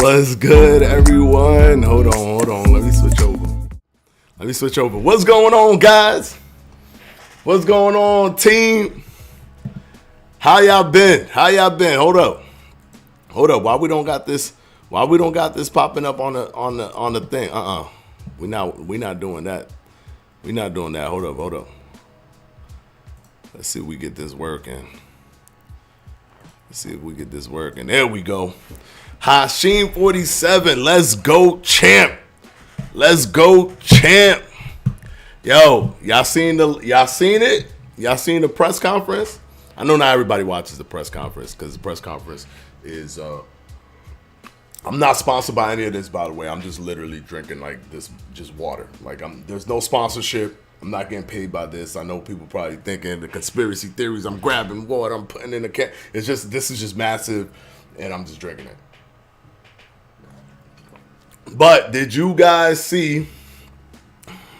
What's good, everyone? Hold on. Let me switch over. What's going on, guys? What's going on, team? How y'all been? Hold up. Why we don't got this popping up on the thing? We not doing that. Hold up. Let's see if we get this working. There we go. Hashim 47. Let's go, champ. Yo, y'all seen it? Y'all seen the press conference? I know not everybody watches the press conference because the press conference is I'm not sponsored by any of this, by the way. I'm just literally drinking like this, just water. Like there's no sponsorship. I'm not getting paid by this. I know people probably thinking the conspiracy theories. I'm grabbing water. I'm putting in a can. This is just massive, and I'm just drinking it. But did you guys see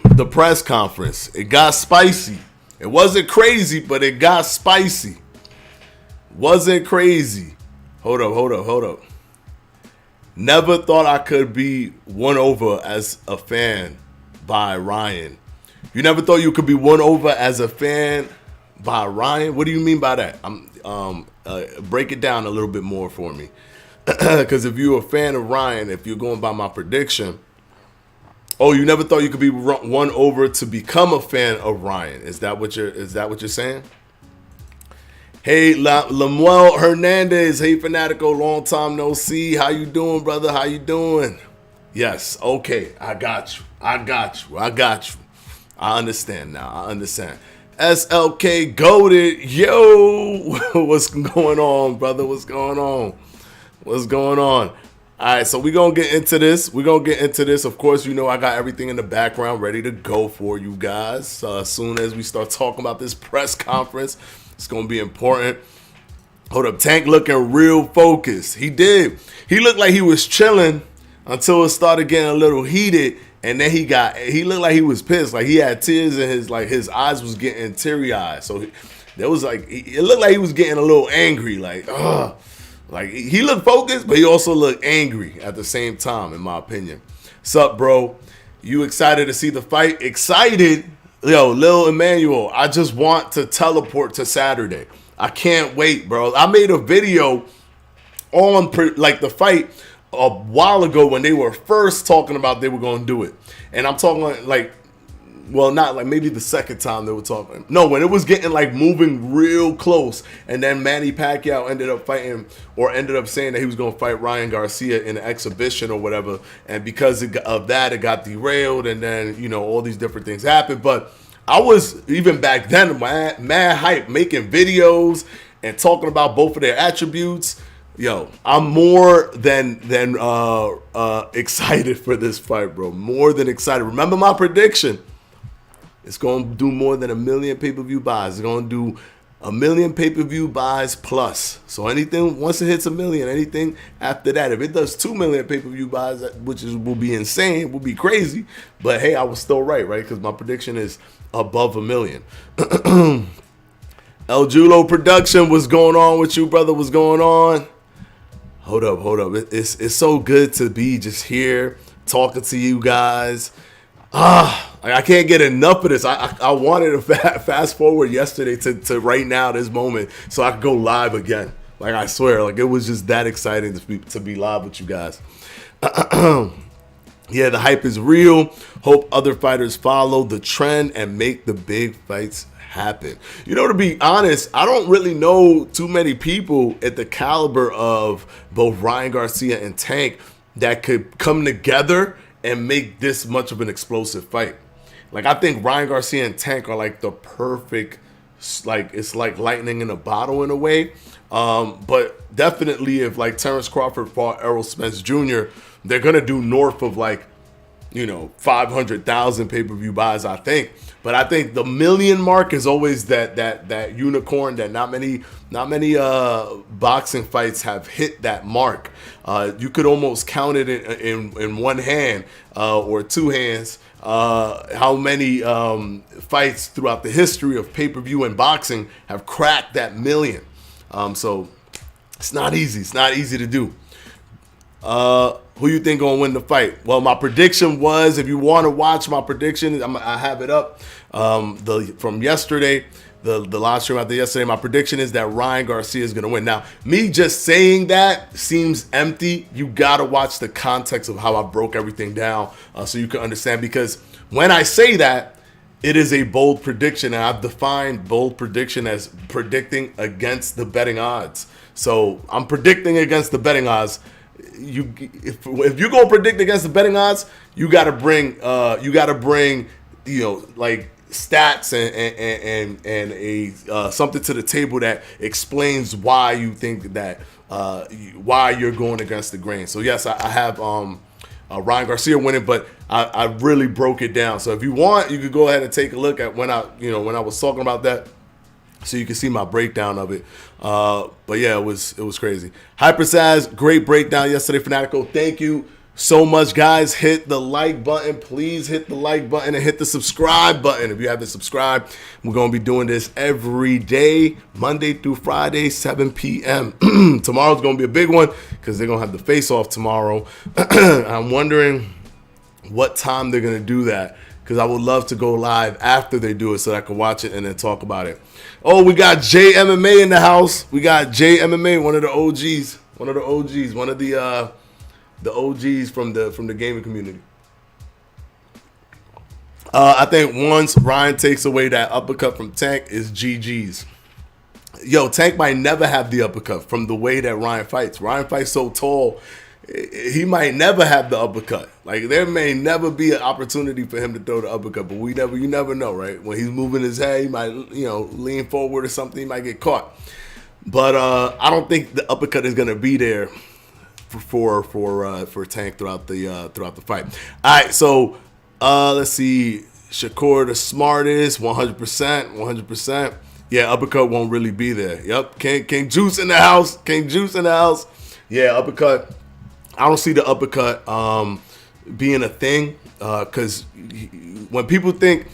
the press conference? It got spicy. It wasn't crazy, but it got spicy. Wasn't crazy. Hold up. Never thought I could be won over as a fan by Ryan. You never thought you could be won over as a fan by Ryan? What do you mean by that? Break it down a little bit more for me. Because if you're a fan of Ryan, if you're going by my prediction, you never thought you could be won over to become a fan of Ryan. Is that what you're saying? Hey, Lemuel Hernandez. Hey, Fanatico. Long time no see. How you doing, brother? How you doing? Yes. Okay. I got you. I understand now. SLK goated. Yo. What's going on, brother? What's going on? All right, so we're going to get into this. Of course, you know I got everything in the background ready to go for you guys. As soon as we start talking about this press conference, it's going to be important. Hold up, Tank looking real focused. He did. He looked like he was chilling until it started getting a little heated, and then he looked like he was pissed. Like he had tears in his eyes was getting teary-eyed. So it looked like he was getting a little angry, like, ugh. Like, he looked focused, but he also looked angry at the same time, in my opinion. Sup, bro? You excited to see the fight? Excited? Yo, Lil Emmanuel, I just want to teleport to Saturday. I can't wait, bro. I made a video on, the fight a while ago when they were first talking about they were going to do it. And I'm talking not like maybe the second time they were talking. No, when it was getting moving real close, and then Manny Pacquiao ended up saying that he was going to fight Ryan Garcia in an exhibition or whatever, and because of that, it got derailed, and then all these different things happened. But I was even back then mad hype, making videos and talking about both of their attributes. Yo, I'm more than excited for this fight, bro. More than excited. Remember my prediction. It's going to do more than 1 million pay-per-view buys. It's going to do 1 million pay-per-view buys plus. So anything, once it hits 1 million, anything after that, if it does 2 million pay-per-view buys, will be insane, will be crazy. But hey, I was still right? Because my prediction is above 1 million. El Julo Production, what's going on with you, brother? What's going on? Hold up. It's so good to be just here talking to you guys. I can't get enough of this. I wanted to fast forward yesterday to right now, this moment, so I could go live again. I swear, it was just that exciting to be live with you guys. Yeah, the hype is real. Hope other fighters follow the trend and make the big fights happen. To be honest, I don't really know too many people at the caliber of both Ryan Garcia and Tank that could come together and make this much of an explosive fight. I think Ryan Garcia and Tank are the perfect, it's like lightning in a bottle in a way. But definitely if Terrence Crawford fought Errol Spence Jr., they're going to do north of 500,000 pay-per-view buys, I think. But I think the million mark is always that unicorn that not many boxing fights have hit that mark. You could almost count it in one hand or two hands how many fights throughout the history of pay-per-view and boxing have cracked that million. So it's not easy. It's not easy to do. Who you think gonna win the fight? Well, my prediction was, if you want to watch my prediction, I have it up. From yesterday, the live stream after yesterday, my prediction is that Ryan Garcia is gonna win. Now, me just saying that seems empty. You gotta watch the context of how I broke everything down, so you can understand. Because when I say that, it is a bold prediction, and I've defined bold prediction as predicting against the betting odds. So I'm predicting against the betting odds. If you're gonna predict against the betting odds, you gotta bring like stats and a something to the table that explains why you think that why you're going against the grain. So yes, I have Ryan Garcia winning, but I really broke it down. So if you want, you could go ahead and take a look at when I was talking about that, so you can see my breakdown of it. But yeah, it was crazy. Hypersaz, great breakdown yesterday, Fanatico. Thank you so much, guys. Hit the like button. Please hit the like button and hit the subscribe button if you haven't subscribed. We're going to be doing this every day, Monday through Friday, 7 p.m. Tomorrow's going to be a big one because they're going to have the face-off tomorrow. I'm wondering what time they're going to do that, because I would love to go live after they do it so that I can watch it and then talk about it. Oh, we got JMMA in the house. We got JMMA, one of the OGs, one of the OGs from the gaming community. I think once Ryan takes away that uppercut from Tank, is GG's. Yo, Tank might never have the uppercut from the way that Ryan fights. Ryan fights so tall, he might never have the uppercut. Like, there may never be an opportunity for him to throw the uppercut, but you never know, right? When he's moving his head, he might, lean forward or something, he might get caught. But I don't think the uppercut is gonna be there for Tank throughout the fight. All right, so let's see. Shakur the smartest, 100%. Yeah, uppercut won't really be there. Yep, King Juice in the house. Yeah, uppercut. I don't see the uppercut being a thing, because when people think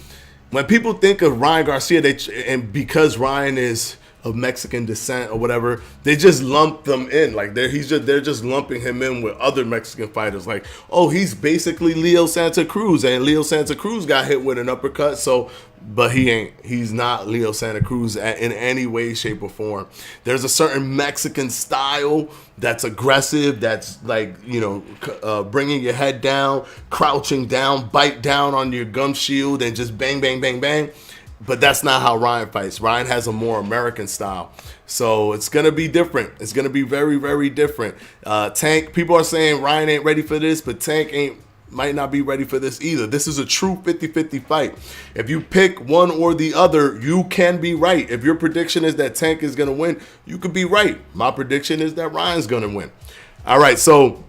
of Ryan Garcia, and because Ryan is of Mexican descent or whatever, they just lump them in. Like they're just lumping him in with other Mexican fighters. Like, oh, he's basically Leo Santa Cruz, and Leo Santa Cruz got hit with an uppercut. So, but he's not Leo Santa Cruz in any way, shape, or form. There's a certain Mexican style that's aggressive, that's like, bringing your head down, crouching down, bite down on your gum shield, and just bang, bang, bang, bang. But that's not how Ryan fights. Ryan has a more American style. So it's going to be different. It's going to be very, very different. Tank, people are saying Ryan ain't ready for this, but Tank might not be ready for this either. This is a true 50-50 fight. If you pick one or the other, you can be right. If your prediction is that Tank is going to win, you could be right. My prediction is that Ryan's going to win. All right, so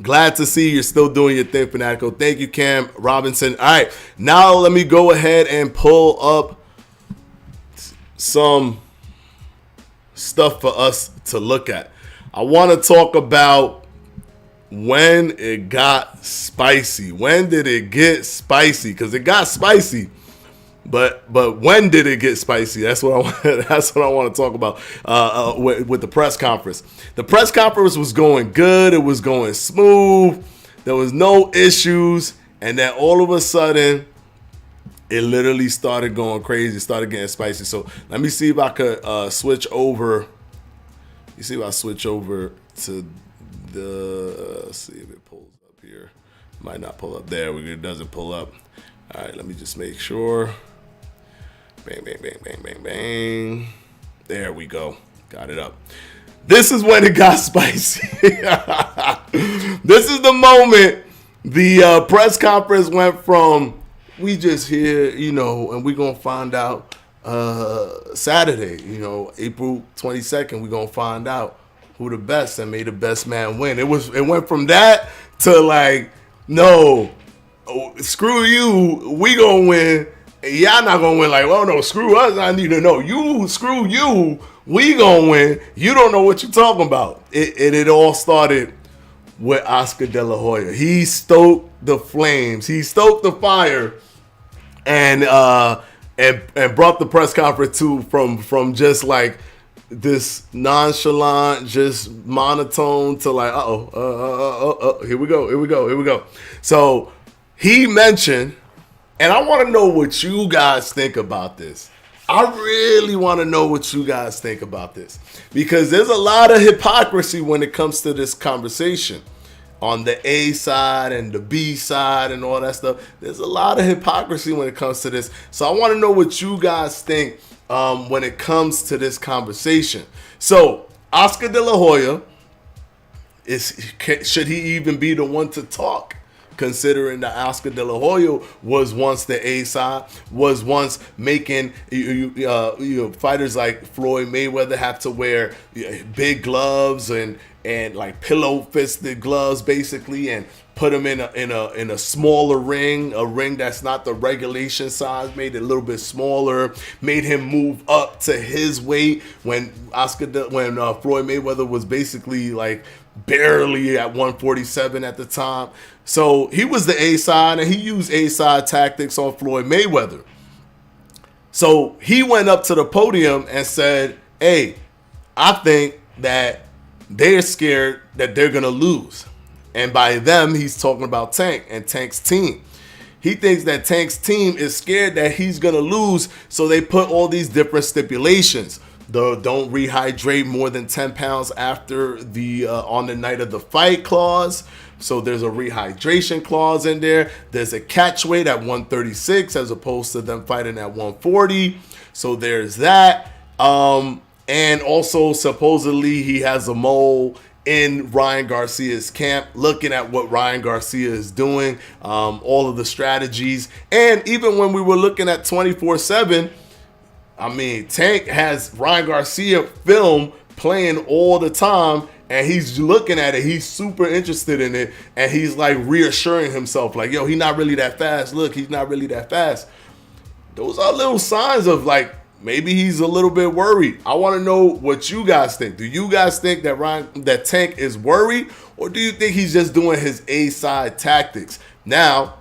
glad to see you're still doing your thing, Fanatico. Thank you, Cam Robinson. All right, now let me go ahead and pull up some stuff for us to look at. I want to talk about when it got spicy. When did it get spicy? Because it got spicy, but when did it get spicy? That's what I want to talk about with the press conference. The press conference was going good. It was going smooth. There was no issues, and then all of a sudden, it literally started going crazy. It started getting spicy. So let me see if I could switch over. You see if I switch over to let's see if it pulls up here. Might not pull up there. It doesn't pull up. All right, let me just make sure. Bang, bang, bang, bang, bang, bang. There we go. Got it up. This is when it got spicy. This is the moment the press conference went from, we just here, and we're going to find out Saturday, April 22nd, we're going to find out who the best, and may the best man win. It went from that to like, no, screw you, we going to win. Y'all not going to win. Like, oh no, screw us. I need to know. You, screw you, we going to win. You don't know what you're talking about. It all started with Oscar De La Hoya. He stoked the flames. He stoked the fire, and brought the press conference from just like this nonchalant, just monotone to like, here we go. So he mentioned, and I want to know what you guys think about this. I really want to know what you guys think about this, because there's a lot of hypocrisy when it comes to this conversation. On the A side and the B side and all that stuff, there's a lot of hypocrisy when it comes to this. So I want to know what you guys think when it comes to this conversation. So Oscar De La Hoya, should he even be the one to talk? Considering that Oscar De La Hoya was once the A side, was once making fighters like Floyd Mayweather have to wear big gloves and like pillow fisted gloves basically, and put him in a smaller ring, a ring that's not the regulation size, made it a little bit smaller, made him move up to his weight when Floyd Mayweather was basically like barely at 147 at the time. So he was the A side, and he used A side tactics on Floyd Mayweather. So he went up to the podium and said, hey, I think that they're scared that they're going to lose. And by them, he's talking about Tank and Tank's team. He thinks that Tank's team is scared that he's going to lose, so they put all these different stipulations. The don't rehydrate more than 10 pounds after the on the night of the fight clause. So there's a rehydration clause in there. There's a catch weight at 136 as opposed to them fighting at 140. So there's that. And also supposedly he has a mole in Ryan Garcia's camp, looking at what Ryan Garcia is doing, all of the strategies. And even when we were looking at 24/7, I mean, Tank has Ryan Garcia film playing all the time, and he's looking at it. He's super interested in it, and he's like reassuring himself, like, yo, he's not really that fast. Look, he's not really that fast. Those are little signs of like, maybe he's a little bit worried. I want to know what you guys think. Do you guys think that Tank is worried, or do you think he's just doing his A-side tactics? Now,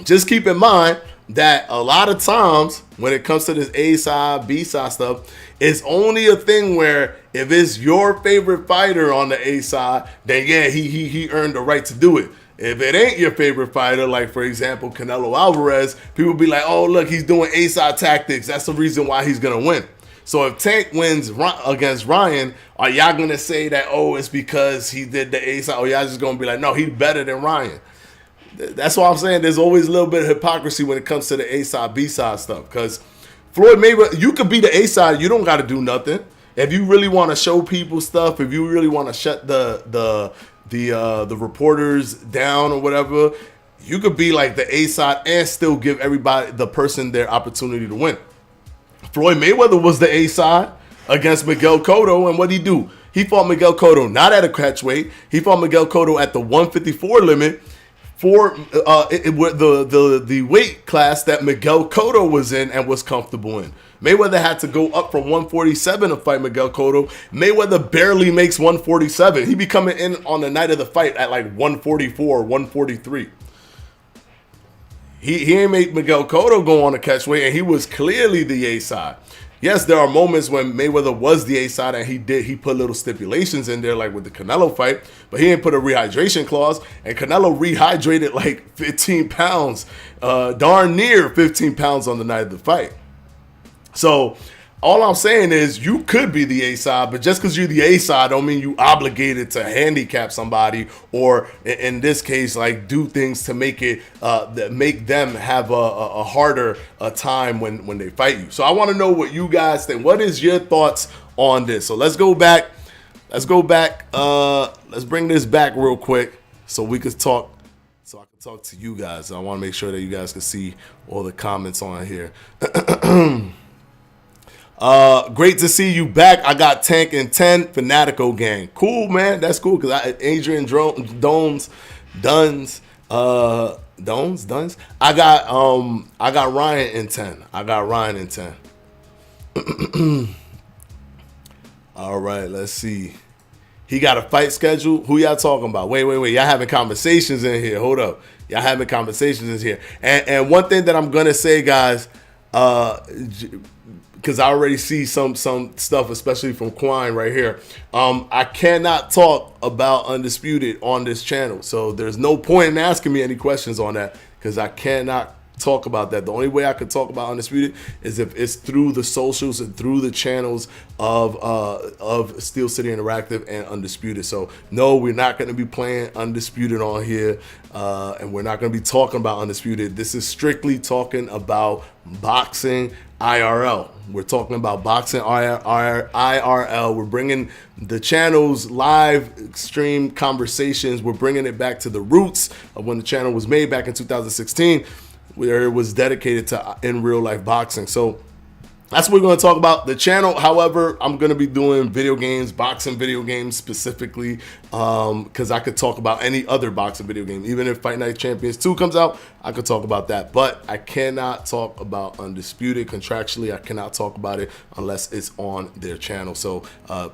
just keep in mind that a lot of times when it comes to this A-side, B-side stuff, it's only a thing where if it's your favorite fighter on the A-side, then yeah, he earned the right to do it. If it ain't your favorite fighter, like for example Canelo Alvarez, people be like, oh look, he's doing A-side tactics. That's the reason why he's gonna win. So if Tank wins against Ryan, are y'all gonna say that, oh, it's because he did the A-side, or y'all just gonna be like, no, he's better than Ryan? That's why I'm saying there's always a little bit of hypocrisy when it comes to the A-side, B-side stuff. Because Floyd Mayweather, you could be the A-side, you don't got to do nothing. If you really want to show people stuff, if you really want to shut the reporters down or whatever, you could be like the A-side and still give everybody, the person, their opportunity to win. Floyd Mayweather was the A-side against Miguel Cotto, and what did he do? He fought Miguel Cotto not at a catch weight. He fought Miguel Cotto at the 154 limit. For the weight class that Miguel Cotto was in and was comfortable in. Mayweather had to go up from 147 to fight Miguel Cotto. Mayweather barely makes 147. He be coming in on the night of the fight at like 144, 143. He ain't made Miguel Cotto go on a catch weight, and he was clearly the A side. Yes, there are moments when Mayweather was the A side and he put little stipulations in there, like with the Canelo fight, but he didn't put a rehydration clause, and Canelo rehydrated like 15 pounds, darn near 15 pounds on the night of the fight. So all I'm saying is you could be the A side, but just because you're the A side don't mean you obligated to handicap somebody, or in this case, like do things to make it that make them have a harder time when they fight you. So I want to know what you guys think. What is your thoughts on this? So let's go back. Let's bring this back real quick so we could talk. So I can talk to you guys. I want to make sure that you guys can see all the comments on here. Great to see you back. I got Tank and 10 Fanatico gang. Cool, man. That's cool because Adrian Duns. I got Ryan in 10. All right, let's see. He got a fight schedule. Who y'all talking about? Wait. Y'all having conversations in here. Hold up. Y'all having conversations in here. And one thing that I'm gonna say, guys, because I already see some stuff, especially from Quine right here. I cannot talk about Undisputed on this channel, so there's no point in asking me any questions on that because I cannot talk about that. The only way I could talk about Undisputed is if it's through the socials and through the channels of Steel City Interactive and Undisputed. So no, we're not going to be playing Undisputed on here, and we're not going to be talking about Undisputed. This is strictly talking about boxing IRL. We're talking about boxing IRL. We're bringing the channel's live stream conversations. We're bringing it back to the roots of when the channel was made back in 2016, where it was dedicated to in real life boxing. So that's what we're going to talk about. The channel, however, I'm going to be doing video games, boxing video games specifically, because I could talk about any other boxing video game. Even if Fight Night Champions 2 comes out, I could talk about that. But I cannot talk about Undisputed contractually. I cannot talk about it unless it's on their channel. So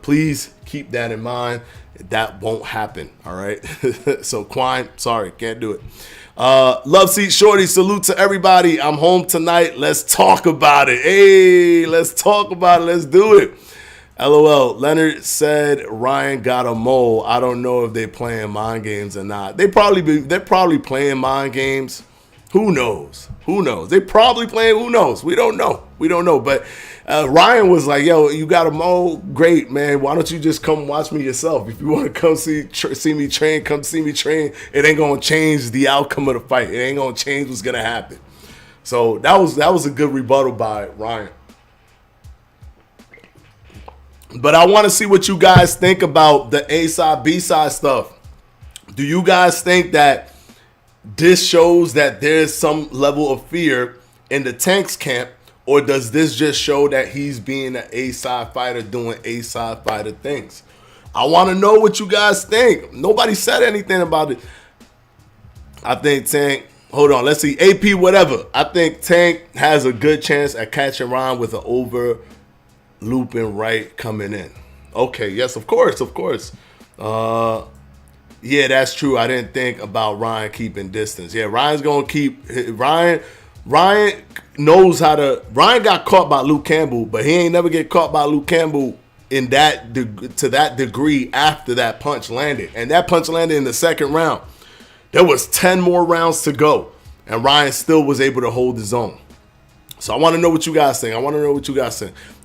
please keep that in mind. That won't happen, all right? So Quine, sorry, can't do it. Love Seat Shorty, salute to everybody. I'm home tonight. Let's talk about it. Hey, let's talk about it. Let's do it. LOL. Leonard said Ryan got a mole. I don't know if they playing mind games or not. They're probably playing mind games. Who knows? Who knows? They probably playing. Who knows? We don't know. We don't know. But Ryan was like, "Yo, you got a mole? Great, man. Why don't you just come watch me yourself? If you want to come see me train, come see me train. It ain't gonna change the outcome of the fight. It ain't gonna change what's gonna happen." So that was a good rebuttal by Ryan. But I want to see what you guys think about the A side, B side stuff. Do you guys think that this shows that there's some level of fear in the Tank's camp, or does this just show that he's being an A-side fighter doing A-side fighter things? I want to know what you guys think. Nobody said anything about it. I think Tank, hold on, let's see, AP whatever. I think Tank has a good chance at catching Ryan with an over looping right coming in. Okay, yes, of course. Yeah, that's true. I didn't think about Ryan keeping distance. Yeah, Ryan's going to keep Ryan knows how to. Ryan got caught by Luke Campbell, but he ain't never get caught by Luke Campbell in that to that degree after that punch landed. And that punch landed in the second round. There was 10 more rounds to go, and Ryan still was able to hold his own. So I want to know what you guys think.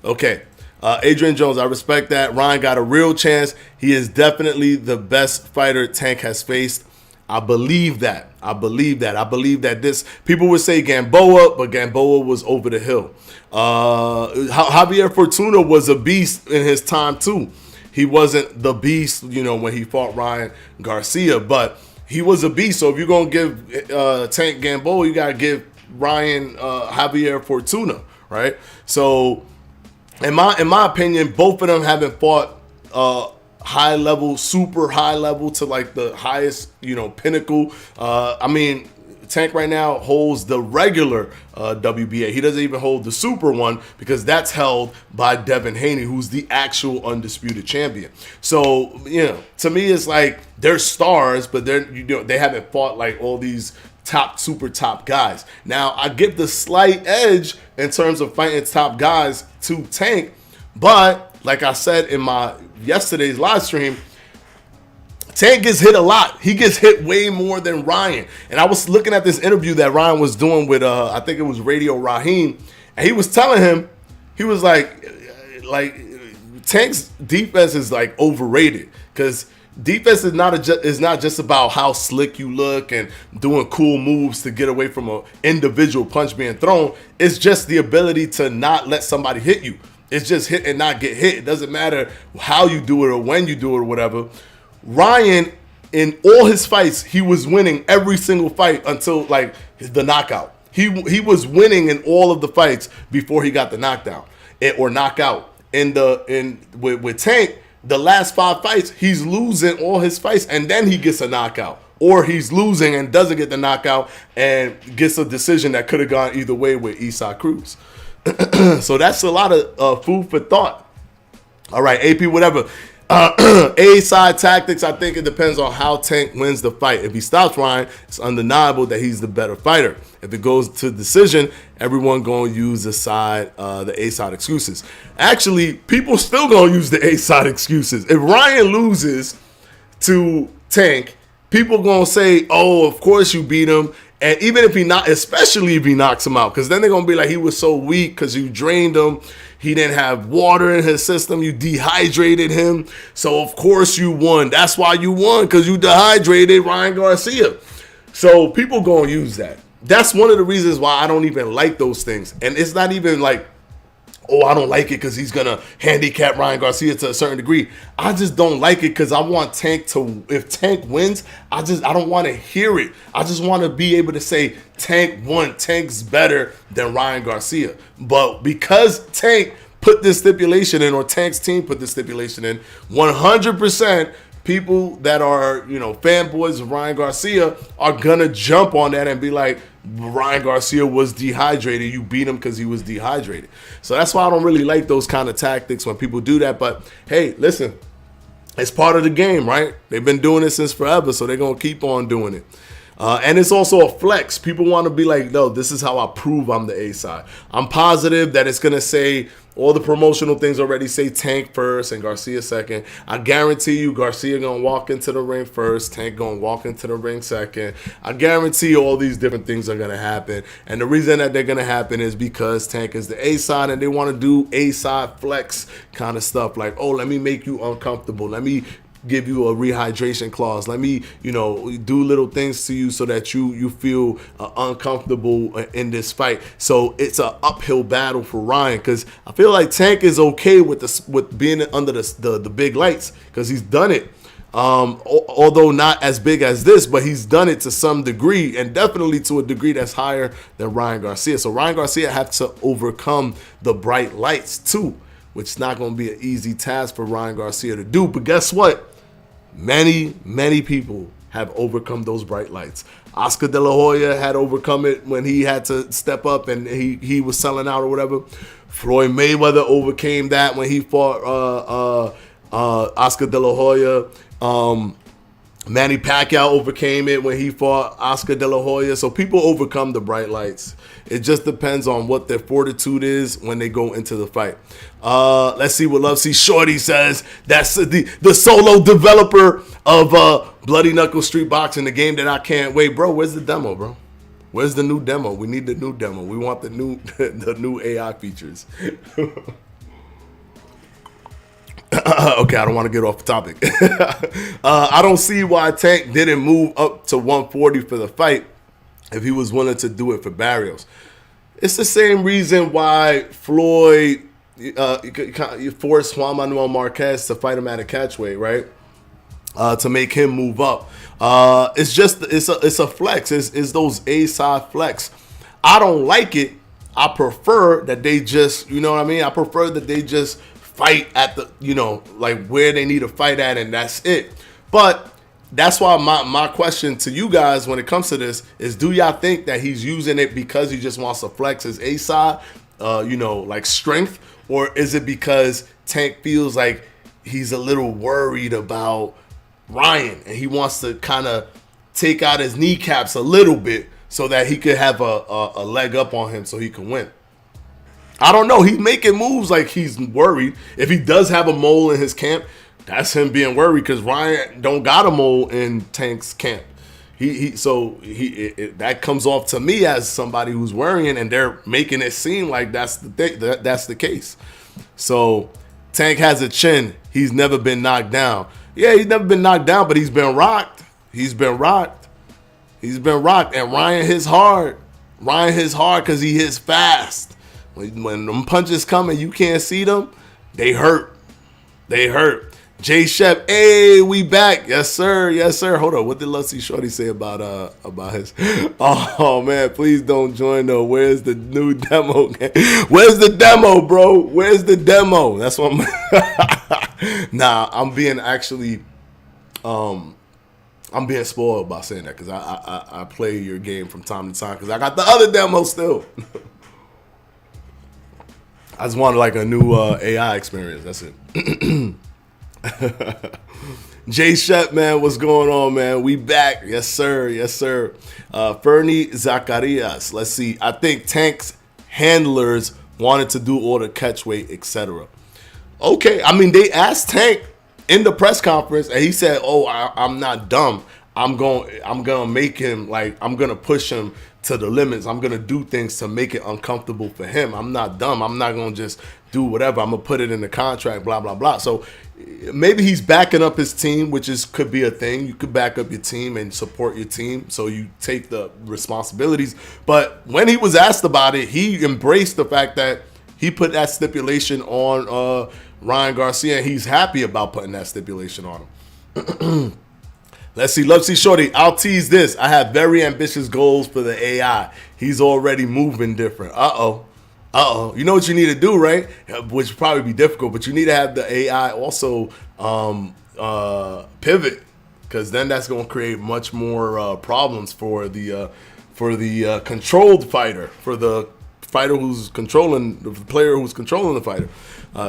Okay. Adrian Jones, I respect that. Ryan got a real chance. He is definitely the best fighter Tank has faced. I believe that. I believe that this, people would say Gamboa, but Gamboa was over the hill. Javier Fortuna was a beast in his time too. He wasn't the beast, when he fought Ryan Garcia, but he was a beast. So if you're going to give Tank Gamboa, you got to give Ryan Javier Fortuna, right? So in my opinion, both of them haven't fought high level, super high level to like the highest, pinnacle. Tank right now holds the regular WBA. He doesn't even hold the super one because that's held by Devin Haney, who's the actual undisputed champion. So, to me, it's like they're stars, but they haven't fought like all these super top guys. Now, I give the slight edge in terms of fighting top guys to Tank, but like I said in my yesterday's live stream, Tank gets hit a lot. He gets hit way more than Ryan. And I was looking at this interview that Ryan was doing with, I think it was Radio Raheem, and he was telling him, he was like Tank's defense is like overrated because defense is not just about how slick you look and doing cool moves to get away from an individual punch being thrown. It's just the ability to not let somebody hit you. It's just hit and not get hit. It doesn't matter how you do it or when you do it or whatever. Ryan, in all his fights, he was winning every single fight until like the knockout. He was winning in all of the fights before he got the knockdown or knockout. With Tank, the last 5 fights, he's losing all his fights, and then he gets a knockout. Or he's losing and doesn't get the knockout and gets a decision that could have gone either way with Isaac Cruz. So that's a lot of food for thought. All right, AP, whatever. A side tactics, I think it depends on how Tank wins the fight. If he stops Ryan, it's undeniable that he's the better fighter. If it goes to decision, everyone gonna use the A side excuses. Actually, people still gonna use the A side excuses. If Ryan loses to Tank, people gonna say, "Oh, of course you beat him." And even if especially if he knocks him out, because then they're gonna be like, he was so weak because you drained him. He didn't have water in his system. You dehydrated him. So, of course, you won. That's why you won, because you dehydrated Ryan Garcia. So, people going to use that. That's one of the reasons why I don't even like those things. And it's not even like, oh, I don't like it because he's going to handicap Ryan Garcia to a certain degree. I just don't like it because I want Tank to, if Tank wins, I don't want to hear it. I just want to be able to say Tank won. Tank's better than Ryan Garcia. But because Tank put this stipulation in, or Tank's team put this stipulation in, 100% people that are, fanboys of Ryan Garcia are going to jump on that and be like, Ryan Garcia was dehydrated. You beat him because he was dehydrated. So that's why I don't really like those kind of tactics when people do that. But hey, listen, it's part of the game, right? They've been doing it since forever, so they're going to keep on doing it. And it's also a flex. People want to be like, no, this is how I prove I'm the A side. I'm positive that it's going to say, all the promotional things already say Tank first and Garcia second. I guarantee you Garcia going to walk into the ring first. Tank going to walk into the ring second. I guarantee all these different things are going to happen. And the reason that they're going to happen is because Tank is the A side and they want to do A side flex kind of stuff. Like, oh, let me make you uncomfortable. Let me give you a rehydration clause. Let me, do little things to you so that you feel uncomfortable in this fight. So it's an uphill battle for Ryan, because I feel like Tank is okay with being under the big lights, because he's done it. Although not as big as this, but he's done it to some degree, and definitely to a degree that's higher than Ryan Garcia. So Ryan Garcia has to overcome the bright lights too, which is not going to be an easy task for Ryan Garcia to do. But guess what? Many, many people have overcome those bright lights. Oscar De La Hoya had overcome it when he had to step up and he was selling out or whatever. Floyd Mayweather overcame that when he fought Oscar De La Hoya. Manny Pacquiao overcame it when he fought Oscar De La Hoya. So people overcome the bright lights. It just depends on what their fortitude is when they go into the fight. Let's see what Love C Shorty says. That's the solo developer of Bloody Knuckle Street Boxing, the game that I can't wait. Bro, where's the demo, bro? Where's the new demo? We need the new demo. We want the new AI features. Okay, I don't want to get off the topic. I don't see why Tank didn't move up to 140 for the fight if he was willing to do it for Barrios. It's the same reason why Floyd forced Juan Manuel Marquez to fight him at a catchweight, right? To make him move up. It's a flex. It's those A-side flex. I don't like it. I prefer that they just, you know what I mean? I prefer that they just fight at the, like where they need to fight at, and that's it. But that's why my question to you guys when it comes to this is, do y'all think that he's using it because he just wants to flex his A side, like strength, or is it because Tank feels like he's a little worried about Ryan and he wants to kind of take out his kneecaps a little bit so that he could have a leg up on him so he can win? I don't know. He's making moves like he's worried. If he does have a mole in his camp, that's him being worried, because Ryan don't got a mole in Tank's camp. That comes off to me as somebody who's worrying, and they're making it seem like that's the case. So Tank has a chin. He's never been knocked down. Yeah, he's never been knocked down, but he's been rocked. He's been rocked. And Ryan hits hard. Ryan hits hard because he hits fast. When them punches come and you can't see them, they hurt. Jay Shep, hey, we back. Yes, sir. Hold on. What did Lusty Shorty say about his? Oh, man, please don't join though. Where's the new demo? Where's the demo, bro? Where's the demo? That's what Nah, I'm being spoiled by saying that, because I play your game from time to time because I got the other demo still. I just wanted like a new AI experience. That's it. Jay Shep, man, what's going on, man? We back. Yes, sir. Yes, sir. Fernie Zacharias. Let's see. I think Tank's handlers wanted to do all the catch weight, etc. Okay. I mean, they asked Tank in the press conference, and he said, "Oh, I'm not dumb. I'm gonna make him, like, I'm gonna push him to the limits. I'm gonna do things to make it uncomfortable for him. I'm not dumb. I'm not gonna just do whatever. I'm gonna put it in the contract, blah blah blah." So maybe he's backing up his team, which could be a thing. You could back up your team and support your team, so you take the responsibilities. But when he was asked about it, he embraced the fact that he put that stipulation on Ryan Garcia, and he's happy about putting that stipulation on him. Let's see. Love see Shorty. I'll tease this. I have very ambitious goals for the AI. He's already moving different. Uh-oh. You know what you need to do, right? Which would probably be difficult, but you need to have the AI also pivot, because then that's going to create much more problems for the controlled fighter, for the fighter who's controlling, the player who's controlling the fighter.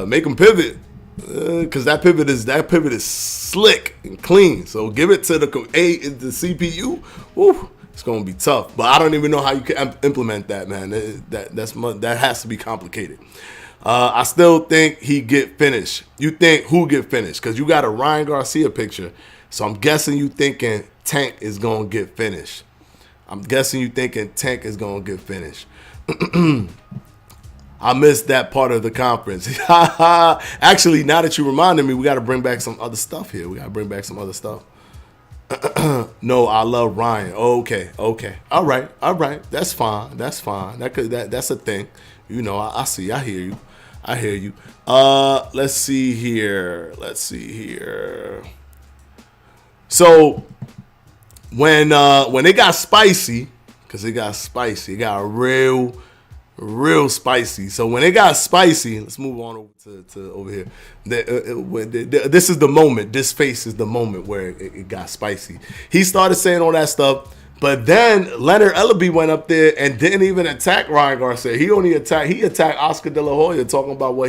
Make him pivot, because that pivot is slick and clean. So give it to the CPU. Woo. It's gonna be tough, but I don't even know how you can implement that, man. That has to be complicated. I still think he get finished. You think who get finished? Because you got a Ryan Garcia picture, so I'm guessing you thinking Tank is gonna get finished. I missed that part of the conference. Actually, now that you reminded me, we got to bring back some other stuff here. No, I love Ryan. Okay. All right. That's fine. That's a thing. You know, I see. I hear you. Let's see here. So when it got spicy, because it got real spicy. So when it got spicy, let's move on over to over here. This is the moment. This face is the moment where it got spicy. He started saying all that stuff, but then Leonard Ellaby went up there and didn't even attack Ryan Garcia. He attacked Oscar De La Hoya, talking about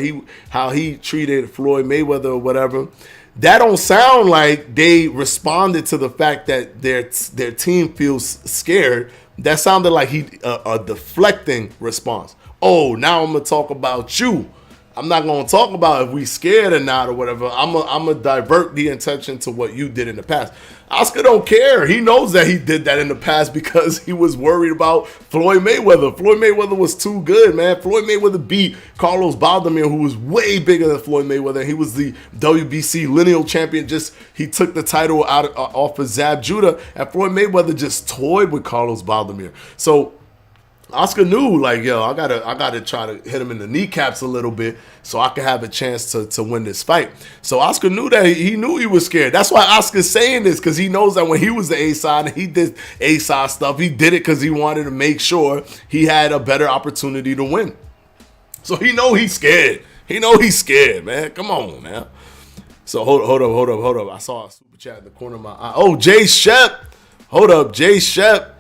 how he treated Floyd Mayweather or whatever. That don't sound like they responded to the fact that their team feels scared. That sounded like a deflecting response. Oh, now I'm gonna talk about you. I'm not gonna talk about if we scared or not or whatever. I'm gonna divert the attention to what you did in the past. Oscar don't care. He knows that he did that in the past because he was worried about Floyd Mayweather. Floyd Mayweather was too good, man. Floyd Mayweather beat Carlos Baldomir, who was way bigger than Floyd Mayweather. He was the WBC lineal champion. He took the title off of Zab Judah, and Floyd Mayweather just toyed with Carlos Baldomir. So Oscar knew, like, yo, I gotta try to hit him in the kneecaps a little bit so I could have a chance to win this fight. So Oscar knew that he knew he was scared. That's why Oscar's saying this, because he knows that when he was the A-side and he did A-side stuff, he did it because he wanted to make sure he had a better opportunity to win. So he know he's scared. Man. Come on, man. So hold up. I saw a super chat in the corner of my eye. Oh, Jay Shep. Hold up, Jay Shep.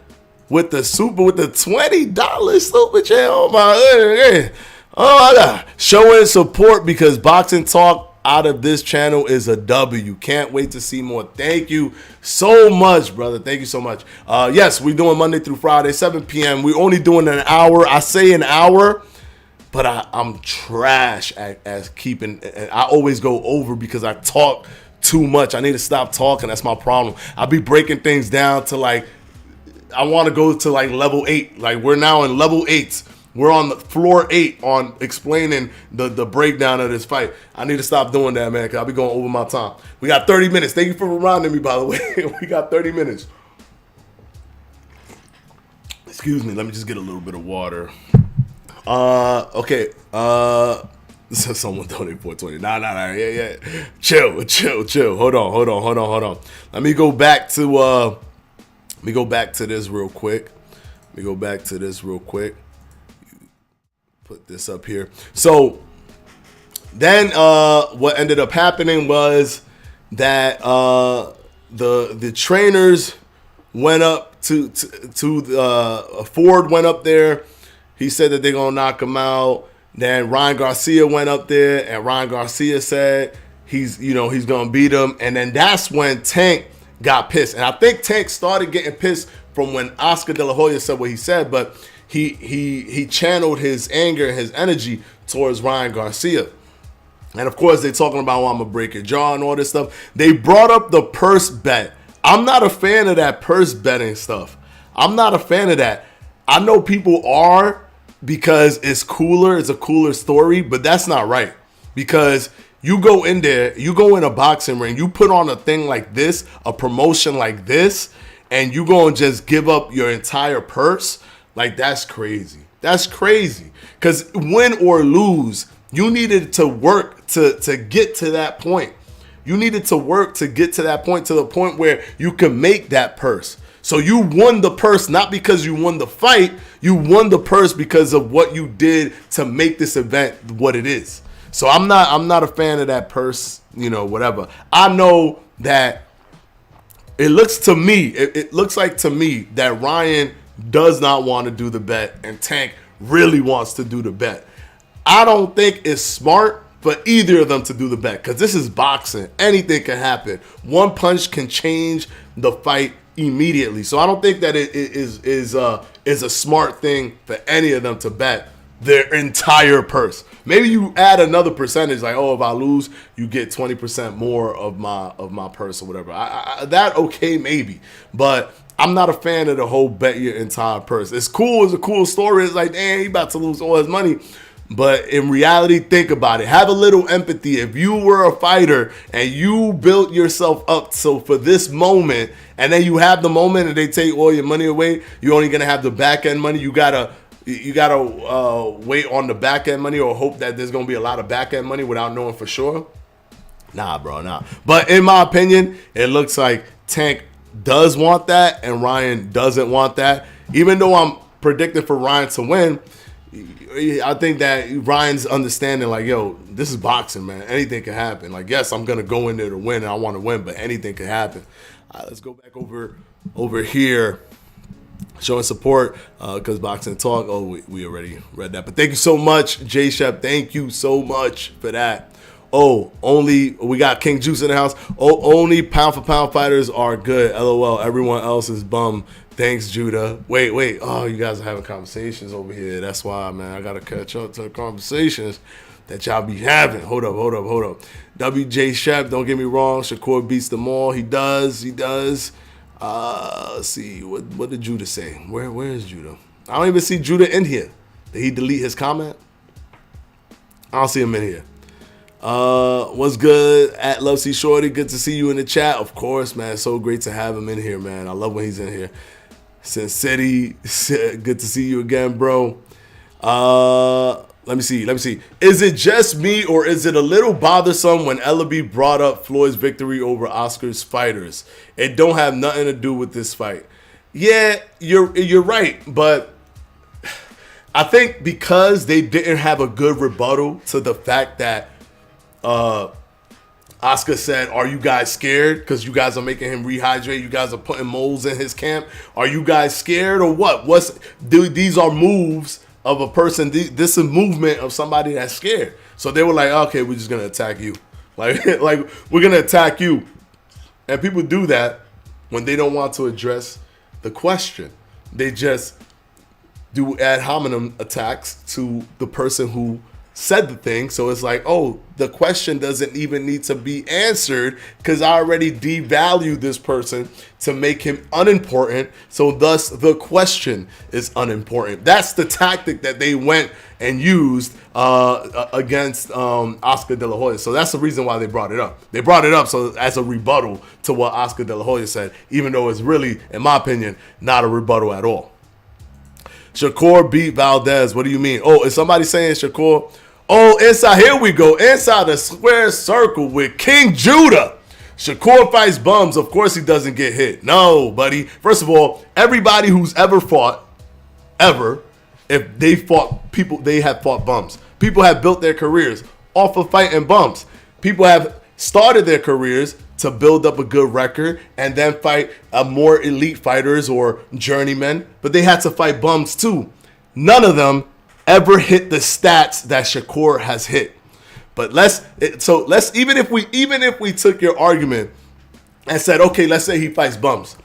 With the $20 super chat on my I got showing support because boxing talk out of this channel is a W. Can't wait to see more. Thank you so much, brother. Thank you so much. Yes, we're doing Monday through Friday, 7 p.m. We're only doing an hour. I say an hour, but I'm trash at keeping. I always go over because I talk too much. I need to stop talking. That's my problem. I'll be breaking things down to like. I want to go to like level 8. Like we're now in level 8. We're on the floor 8 on explaining the breakdown of this fight. I need to stop doing that, man, because I'll be going over my time. We got 30 minutes. Thank you for reminding me, by the way. We got 30 minutes. Excuse me. Let me just get a little bit of water. Okay. Someone donated $420. Nah. Yeah. Chill. Hold on. Let me go back to this real quick. Put this up here. So then what ended up happening was that the trainers went up to Ford went up there. He said that they're going to knock him out. Then Ryan Garcia went up there, and Ryan Garcia said he's gonna beat him, and then that's when Tank got pissed, and I think Tank started getting pissed from when Oscar De La Hoya said what he said, but he channeled his anger and his energy towards Ryan Garcia. And of course, they're talking about, I'm gonna break your jaw and all this stuff. They brought up the purse bet. I'm not a fan of that purse betting stuff. I'm not a fan of that. I know people are, because it's cooler, it's a cooler story, but that's not right. Because you go in there, you go in a boxing ring, you put on a thing like this, a promotion like this, and you go and just give up your entire purse. Like, that's crazy. That's crazy. Because win or lose, you needed to work to get to that point. You needed to work to get to that point, to the point where you can make that purse. So you won the purse not because you won the fight. You won the purse because of what you did to make this event what it is. So I'm not a fan of that purse, whatever. I know that it looks to me, it looks like to me that Ryan does not want to do the bet and Tank really wants to do the bet. I don't think it's smart for either of them to do the bet, because this is boxing. Anything can happen. One punch can change the fight immediately. So I don't think that it is a smart thing for any of them to bet their entire purse. Maybe you add another percentage, like, oh, if I lose, you get 20% more of my purse or whatever. That okay, maybe, but I'm not a fan of the whole bet your entire purse. It's cool. It's a cool story. It's like, damn, he about to lose all his money. But in reality, think about it. Have a little empathy. If you were a fighter and you built yourself up so for this moment, and then you have the moment and they take all your money away, you're only gonna have the back end money. You gotta wait on the back end money, or hope that there's gonna be a lot of back end money without knowing for sure. Nah, bro, nah. But in my opinion, it looks like Tank does want that and Ryan doesn't want that. Even though I'm predicting for Ryan to win, I think that Ryan's understanding, like, yo, this is boxing, man. Anything can happen. Like, yes, I'm gonna go in there to win, and I want to win, but anything can happen. All right, let's go back over here, showing support because boxing talk. Oh, we already read that, but thank you so much, J Shep. Thank you so much for that. Oh, we got King Juice in the house. Oh, only pound for pound fighters are good. LOL. Everyone else is bum. Thanks, Judah. Wait. Oh, you guys are having conversations over here. That's why, man. I got to catch up to the conversations that y'all be having. Hold up. WJ Shep, don't get me wrong. Shakur beats them all. He does. Let's see. What did Judah say? Where is Judah? I don't even see Judah in here. Did he delete his comment? I don't see him in here. What's good at Love C Shorty? Good to see you in the chat. Of course, man. So great to have him in here, man. I love when he's in here. Sin City, good to see you again, bro. Let me see. Is it just me, or is it a little bothersome when Ellaby brought up Floyd's victory over Oscar's fighters? It don't have nothing to do with this fight. Yeah, you're right, but I think because they didn't have a good rebuttal to the fact that Oscar said, are you guys scared? Because you guys are making him rehydrate. You guys are putting moles in his camp. Are you guys scared or what? These are moves of a person. This is movement of somebody that's scared. So they were like, okay, we're just going to attack you. Like we're going to attack you. And people do that when they don't want to address the question. They just do ad hominem attacks to the person who said the thing. So it's like, oh, the question doesn't even need to be answered because I already devalued this person to make him unimportant. So thus the question is unimportant. That's the tactic that they went and used against Oscar De La Hoya. So that's the reason why they brought it up. They brought it up so as a rebuttal to what Oscar De La Hoya said, even though it's really, in my opinion, not a rebuttal at all. Shakur beat Valdez. What do you mean? Oh, is somebody saying Shakur? Oh, here we go. Inside the square circle with King Judah. Shakur fights bums. Of course he doesn't get hit. No, buddy. First of all, everybody who's ever fought, if they fought people, they have fought bums. People have built their careers off of fighting bums. People have started their careers to build up a good record and then fight more elite fighters or journeymen, but they had to fight bums too. None of them ever hit the stats that Shakur has hit. But let's even if we took your argument and said, okay, let's say he fights bums,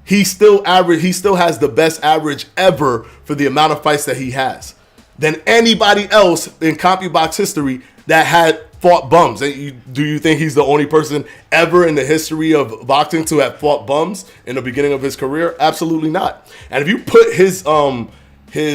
he still has the best average ever for the amount of fights that he has than anybody else in CompuBox history that had fought bums. Do you think he's the only person ever in the history of boxing to have fought bums in the beginning of his career? Absolutely not. And if you put his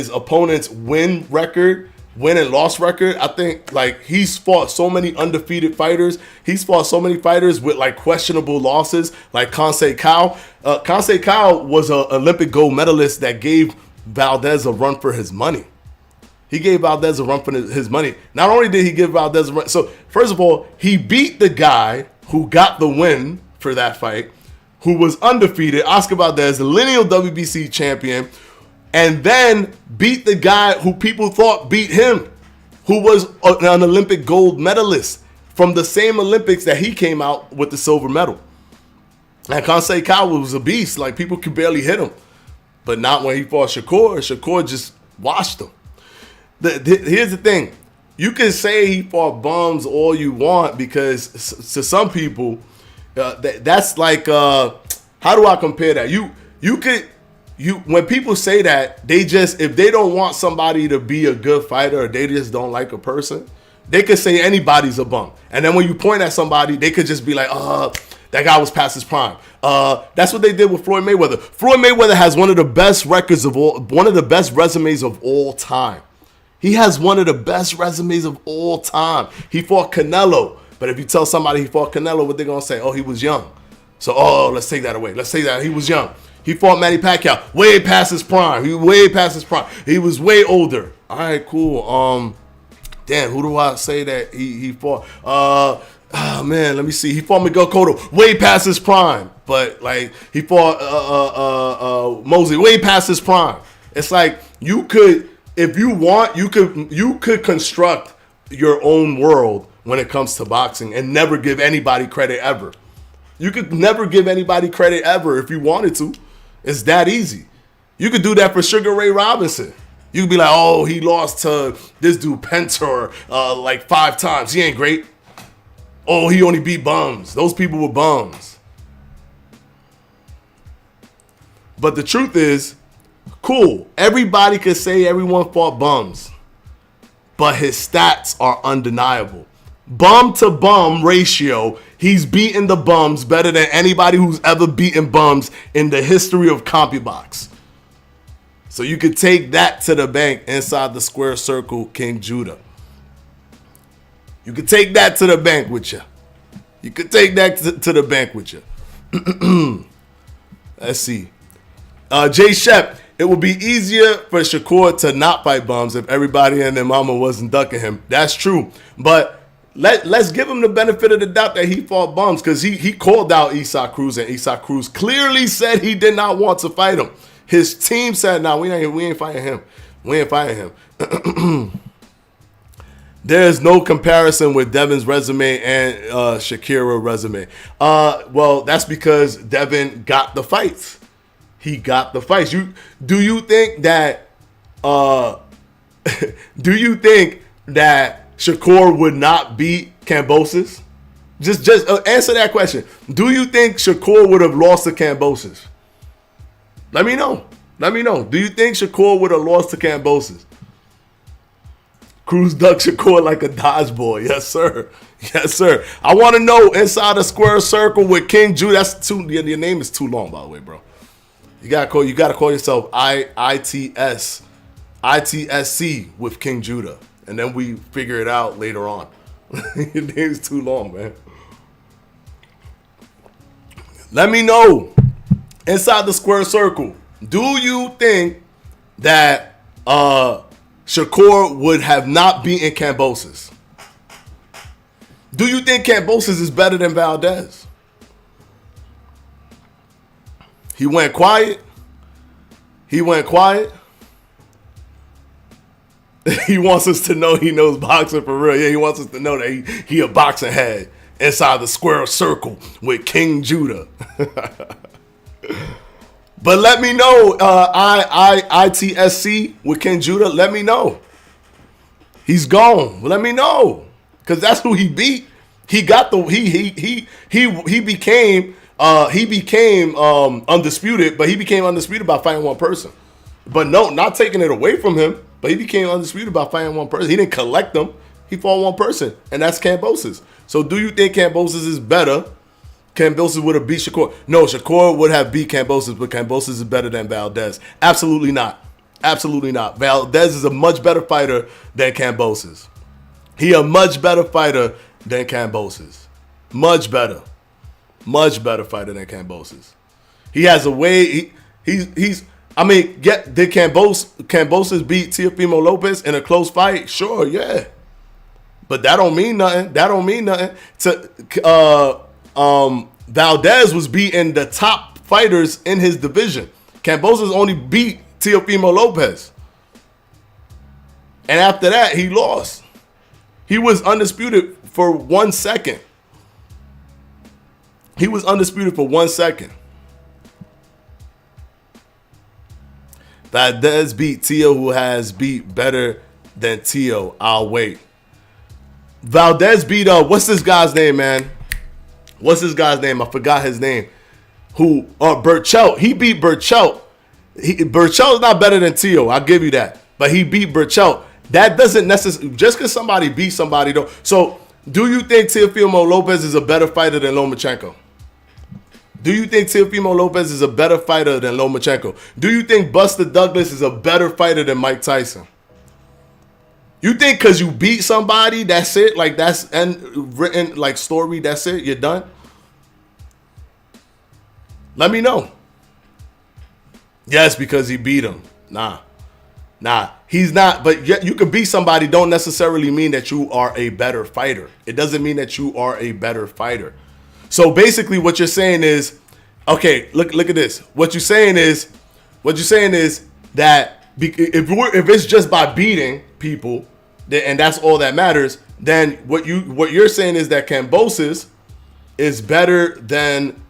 opponent's win and loss record, I think like he's fought so many undefeated fighters. He's fought so many fighters with like questionable losses, like Kansei Kao. Kansei Kao was an Olympic gold medalist that gave Valdez a run for his money. He gave Valdez a run for his money. Not only did he give Valdez a run, so first of all, he beat the guy who got the win for that fight, who was undefeated, Oscar Valdez, the lineal WBC champion, and then beat the guy who people thought beat him, who was an Olympic gold medalist from the same Olympics that he came out with the silver medal. And Kansei Kao was a beast. Like, people could barely hit him. But not when he fought Shakur. Shakur just washed him. Here's the thing. You can say he fought bums all you want, because to some people, that's like, how do I compare that? When people say that, if they don't want somebody to be a good fighter, or they just don't like a person, they could say anybody's a bum. And then when you point at somebody, they could just be like, that guy was past his prime. That's what they did with Floyd Mayweather. Floyd Mayweather has one of the best resumes of all time. He has one of the best resumes of all time. He fought Canelo. But if you tell somebody he fought Canelo, what they're going to say? Oh, he was young. So, let's take that away. Let's say that he was young. He fought Manny Pacquiao way past his prime. He was way older. All right, cool. Damn, who do I say that he fought? Man, let me see. He fought Miguel Cotto way past his prime. But, like, he fought Mosley way past his prime. It's like, you could... If you want, you could construct your own world when it comes to boxing and never give anybody credit ever. You could never give anybody credit ever if you wanted to. It's that easy. You could do that for Sugar Ray Robinson. You could be like, oh, he lost to this dude Pentor like 5 times. He ain't great. Oh, he only beat bums. Those people were bums. But the truth is, cool, everybody could say everyone fought bums, but his stats are undeniable. Bum to bum ratio, he's beaten the bums better than anybody who's ever beaten bums in the history of CompuBox. So you could take that to the bank inside the square circle, King Judah. You could take that to the bank with you. You could take that to the bank with you. Let's see. Jay Shep. It would be easier for Shakur to not fight bums if everybody and their mama wasn't ducking him. That's true. But let's give him the benefit of the doubt that he fought bums, because he called out Isaac Cruz, and Isaac Cruz clearly said he did not want to fight him. His team said, no, we ain't fighting him. We ain't fighting him. There's no comparison with Devin's resume and Shakira's resume. Well, that's because Devin got the fights. He got the fights. Do you think that Shakur would not beat Kambosos? Just answer that question. Do you think Shakur would have lost to Kambosos? Let me know. Do you think Shakur would have lost to Kambosos? Cruz ducked Shakur like a dodgeball. Yes, sir. Yes, sir. I want to know inside the square circle with King Judah. That's your name is too long, by the way, bro. You gotta call yourself ITSC with King Judah, and then we figure it out later on. Your name's too long, man. Let me know inside the square circle. Do you think that Shakur would have not beaten Kambosos? Do you think Kambosos is better than Valdez? He went quiet. He wants us to know he knows boxing for real. Yeah, he wants us to know that he a boxing head inside the square circle with King Judah. But let me know, ITSC with King Judah. Let me know. He's gone. Let me know. because that's who he beat. He got the he became undisputed, but he became undisputed by fighting one person. But no, not taking it away from him, but he became undisputed by fighting one person. He didn't collect them. He fought one person, and that's Kambosos. So do you think Kambosos is better? Kambosos would have beat Shakur. No, Shakur would have beat Kambosos, but Kambosos is better than Valdez. Absolutely not. Absolutely not. Valdez is a much better fighter than Kambosos. He a much better fighter than Kambosos. Much better. Much better fighter than Kambosos. He has a way. He's. I mean, did Kambosos beat Teofimo Lopez in a close fight? Sure, yeah. But that don't mean nothing. That don't mean nothing. Valdez was beating the top fighters in his division. Kambosos only beat Teofimo Lopez. And after that, he lost. He was undisputed for 1 second. He was undisputed for 1 second. Valdez beat Teo, who has beat better than Teo. I'll wait. Valdez beat what's this guy's name, man? What's this guy's name? I forgot his name. Who? Burchelt. He beat Burchelt. Burchelt is not better than Teo. I'll give you that. But he beat Burchelt. That doesn't necessarily, just because somebody beat somebody though. So do you think Teofimo Lopez is a better fighter than Lomachenko? Do you think Teofimo Lopez is a better fighter than Lomachenko? Do you think Buster Douglas is a better fighter than Mike Tyson? You think because you beat somebody, that's it? Like that's written like story, that's it? You're done? Let me know. Yes, because he beat him. Nah, he's not. But yet you can beat somebody don't necessarily mean that you are a better fighter. It doesn't mean that you are a better fighter. So basically what you're saying is, okay, look at this. What you're saying is that if it's just by beating people, and that's all that matters, then what you're saying is that Kambosos is better than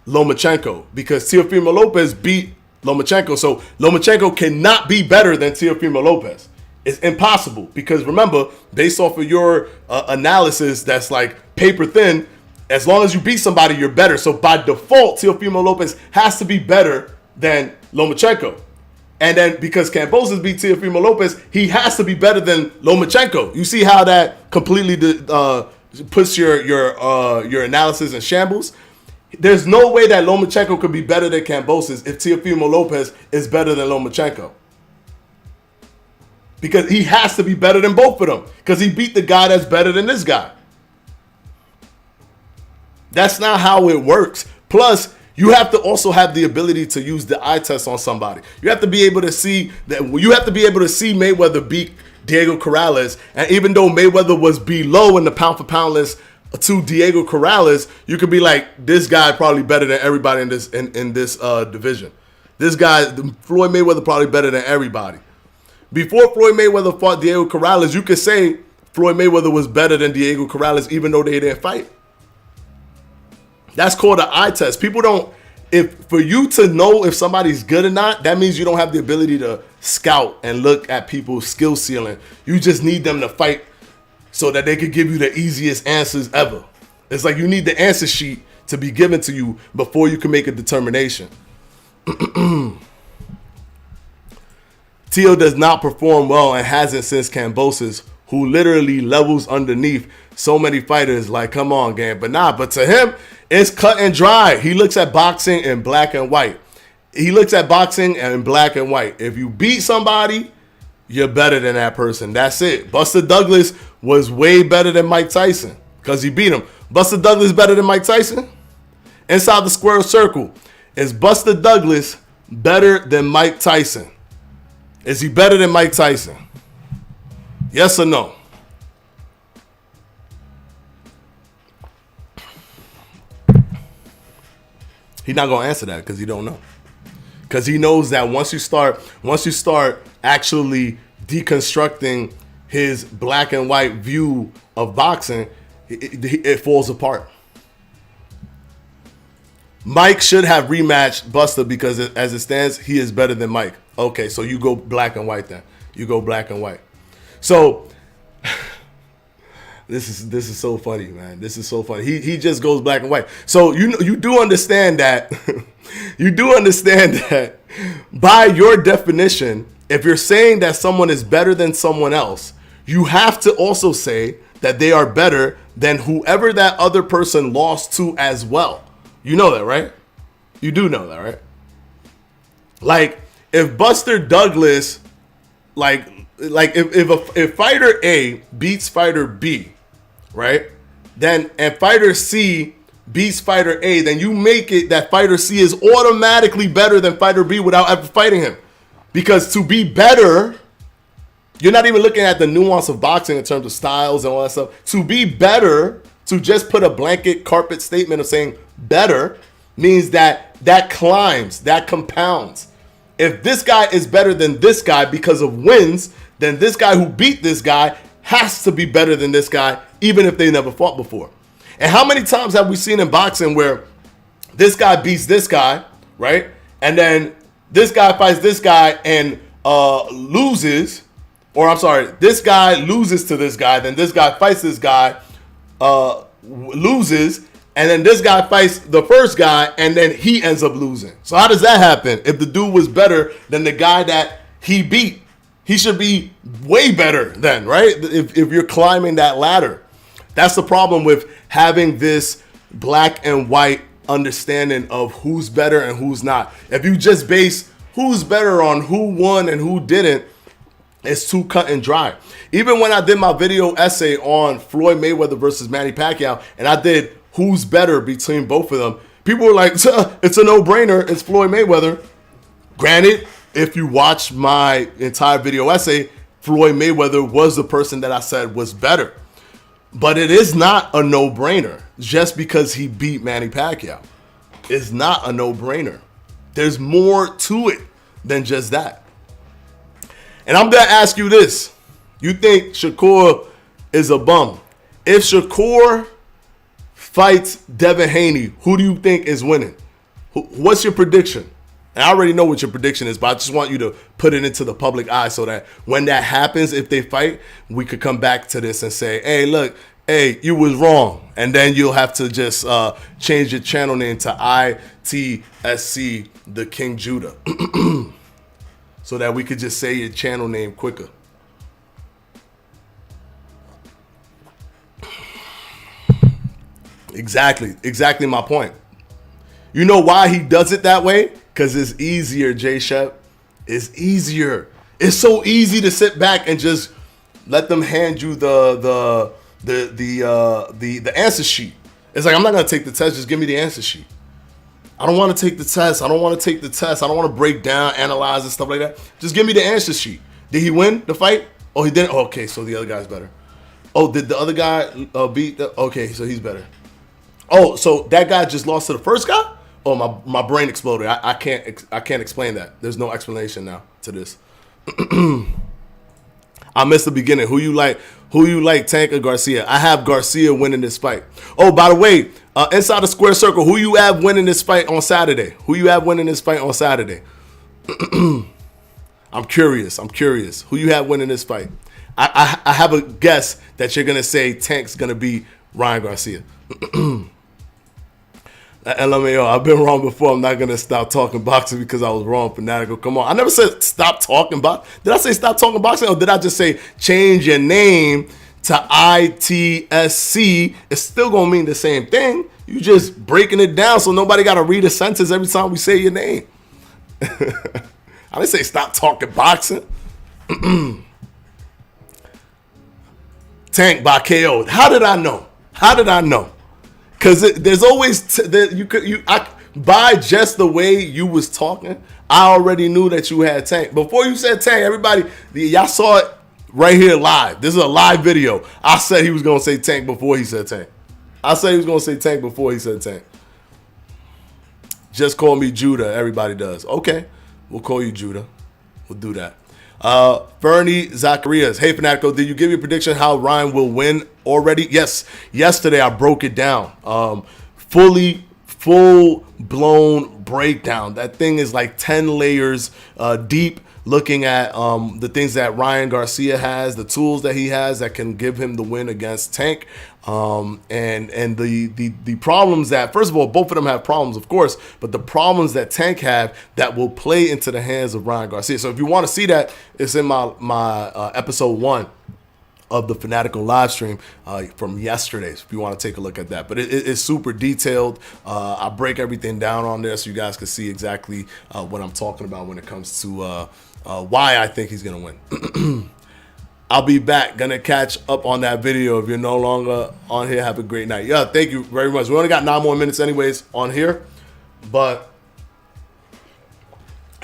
Lomachenko because Teofimo Lopez beat Lomachenko. So Lomachenko cannot be better than Teofimo Lopez. It's impossible because remember, based off of your analysis that's like paper thin, as long as you beat somebody, you're better. So by default, Teofimo Lopez has to be better than Lomachenko. And then because Kambosos beat Teofimo Lopez, he has to be better than Lomachenko. You see how that completely puts your analysis in shambles? There's no way that Lomachenko could be better than Kambosos if Teofimo Lopez is better than Lomachenko. Because he has to be better than both of them. Because he beat the guy that's better than this guy. That's not how it works. Plus, you have to also have the ability to use the eye test on somebody. You have to be able to see that. You have to be able to see Mayweather beat Diego Corrales, and even though Mayweather was below in the pound for pound list to Diego Corrales, you could be like, this guy probably better than everybody in this division. This guy, Floyd Mayweather, probably better than everybody. Before Floyd Mayweather fought Diego Corrales, you could say Floyd Mayweather was better than Diego Corrales, even though they didn't fight. That's called an eye test. People don't, for you to know if somebody's good or not, that means you don't have the ability to scout and look at people's skill ceiling. You just need them to fight so that they could give you the easiest answers ever. It's like you need the answer sheet to be given to you before you can make a determination. Teo does not perform well and hasn't since Kambosos, who literally levels underneath so many fighters. Like, come on, gang. But to him, it's cut and dry. He looks at boxing in black and white. If you beat somebody, you're better than that person. That's it. Buster Douglas was way better than Mike Tyson because he beat him. Buster Douglas better than Mike Tyson? Inside the square circle, is Buster Douglas better than Mike Tyson? Is he better than Mike Tyson? Yes or no? He's not gonna answer that because he don't know. Because he knows that once you start actually deconstructing his black and white view of boxing, it falls apart. Mike should have rematched Buster because as it stands, he is better than Mike. Okay, so you go black and white then. You go black and white. So This is so funny, man. This is so funny. He just goes black and white. So you do understand that you do understand that by your definition, if you're saying that someone is better than someone else, you have to also say that they are better than whoever that other person lost to as well. You know that, right? You do know that, right? Like if Buster Douglas, like if fighter A beats fighter B, right? Then and fighter C beats fighter A, then you make it that fighter C is automatically better than fighter B without ever fighting him. Because to be better, you're not even looking at the nuance of boxing in terms of styles and all that stuff. To be better, to just put a blanket carpet statement of saying better means that climbs, that compounds. If this guy is better than this guy because of wins, then this guy who beat this guy has to be better than this guy, even if they never fought before. And how many times have we seen in boxing where this guy beats this guy, right? And then this guy fights this guy and loses, or I'm sorry, this guy loses to this guy, then this guy fights this guy, loses, and then this guy fights the first guy, and then he ends up losing. So how does that happen? If the dude was better than the guy that he beat, he should be way better then, right? If you're climbing that ladder. That's the problem with having this black and white understanding of who's better and who's not. If you just base who's better on who won and who didn't, it's too cut and dry. Even when I did my video essay on Floyd Mayweather versus Manny Pacquiao, and I did who's better between both of them, people were like, it's a no-brainer, it's Floyd Mayweather. Granted, if you watch my entire video essay, Floyd Mayweather was the person that I said was better. But it is not a no-brainer just because he beat Manny Pacquiao. It's not a no-brainer. There's more to it than just that. And I'm going to ask you this. You think Shakur is a bum? If Shakur fights Devin Haney, who do you think is winning? What's your prediction? And I already know what your prediction is, but I just want you to put it into the public eye so that when that happens, if they fight, we could come back to this and say, hey, look, hey, you was wrong. And then you'll have to just change your channel name to ITSC, the King Judah. So that we could just say your channel name quicker. Exactly my point. You know why he does it that way? Because it's easier, J Shep. It's easier. It's so easy to sit back and just let them hand you the answer sheet. It's like, I'm not gonna take the test, just give me the answer sheet. I don't want to take the test. I don't want to break down, analyze and stuff like that. Just give me the answer sheet. Did he win the fight? Oh, he didn't? Okay, so the other guy's better. Oh, did the other guy beat the... Okay, so he's better. Oh, so that guy just lost to the first guy? Oh, my brain exploded. I can't explain that. There's no explanation now to this. I missed the beginning. Who you like, Tank or Garcia? I have Garcia winning this fight. Oh, by the way, inside the square circle, who you have winning this fight on Saturday? I'm curious. Who you have winning this fight? I have a guess that you're gonna say Tank's gonna be Ryan Garcia. LMAO, I've been wrong before. I'm not going to stop talking boxing because I was wrong, Fanatico. Come on. I never said stop talking boxing. Did I say stop talking boxing, or did I just say change your name to ITSC? It's still going to mean the same thing. You just breaking it down so nobody got to read a sentence every time we say your name. I didn't say stop talking boxing. Tank by KO. How did I know? Because there's always by just the way you was talking, I already knew that you had Tank. Before you said Tank, everybody, y'all saw it right here live. This is a live video. I said he was going to say Tank before he said Tank. Just call me Judah. Everybody does. Okay, we'll call you Judah. We'll do that. Fernie Zacharias. Hey, Fanatico, did you give your prediction how Ryan will win already? Yes. Yesterday, I broke it down. Full-blown breakdown. That thing is like 10 layers deep. looking at the things that Ryan Garcia has, the tools that he has that can give him the win against Tank, and the problems that, first of all, both of them have problems, of course, but the problems that Tank have that will play into the hands of Ryan Garcia. So if you want to see that, it's in my episode 1 of the Fanatico live stream from yesterday, if you want to take a look at that. But it's super detailed. I break everything down on there so you guys can see exactly what I'm talking about when it comes to why I think he's going to win. I'll be back. Going to catch up on that video. If you're no longer on here, have a great night. Yeah, thank you very much. We only got 9 more minutes anyways on here. But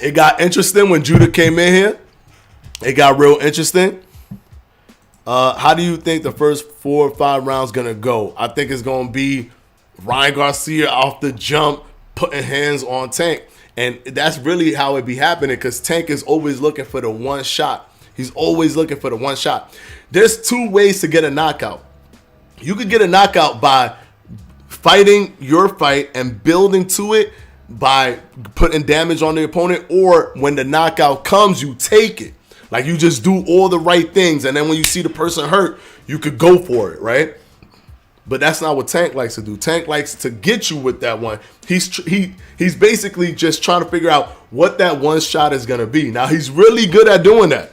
it got interesting when Judah came in here. It got real interesting. How do you think the first 4 or 5 rounds going to go? I think it's going to be Ryan Garcia off the jump, putting hands on Tank. And that's really how it be happening, because Tank is always looking for the one shot. He's always looking for the one shot. There's 2 ways to get a knockout. You could get a knockout by fighting your fight and building to it by putting damage on the opponent, or when the knockout comes, you take it. Like, you just do all the right things, and then when you see the person hurt, you could go for it, right? But that's not what Tank likes to do. Tank likes to get you with that one. He's basically just trying to figure out what that one shot is going to be. Now, he's really good at doing that.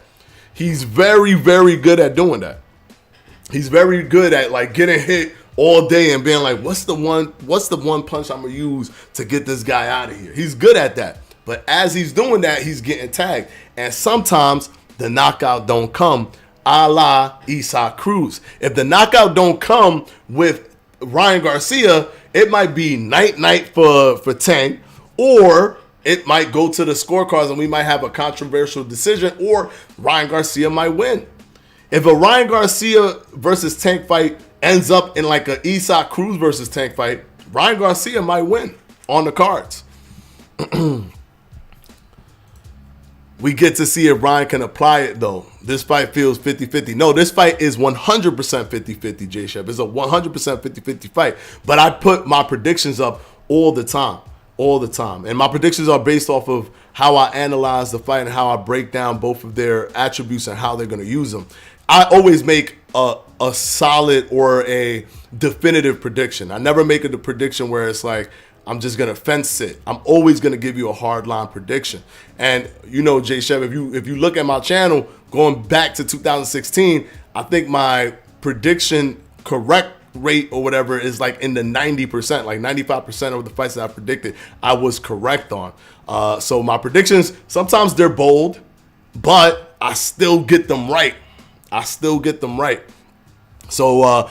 He's very, very good at doing that. He's very good at, like, getting hit all day and being like, what's the one punch I'm going to use to get this guy out of here? He's good at that. But as he's doing that, he's getting tagged. And sometimes the knockout don't come, a la Isaac Cruz. If the knockout don't come with Ryan Garcia, it might be night for Tank, or it might go to the scorecards and we might have a controversial decision, or Ryan Garcia might win. If a Ryan Garcia versus Tank fight ends up in like a Isaac Cruz versus Tank fight, Ryan Garcia might win on the cards. We get to see if Ryan can apply it, though. This fight feels 50-50. No, this fight is 100% 50-50, J-Shep. It's a 100% 50-50 fight. But I put my predictions up all the time. And my predictions are based off of how I analyze the fight and how I break down both of their attributes and how they're going to use them. I always make a solid or a definitive prediction. I never make a prediction where it's like, I'm just going to fence it. I'm always going to give you a hard line prediction. And you know, Jay Shev, if you look at my channel, going back to 2016, I think my prediction correct rate or whatever is like in the 90%, like 95% of the fights that I predicted, I was correct on. So my predictions, sometimes they're bold, but I still get them right. So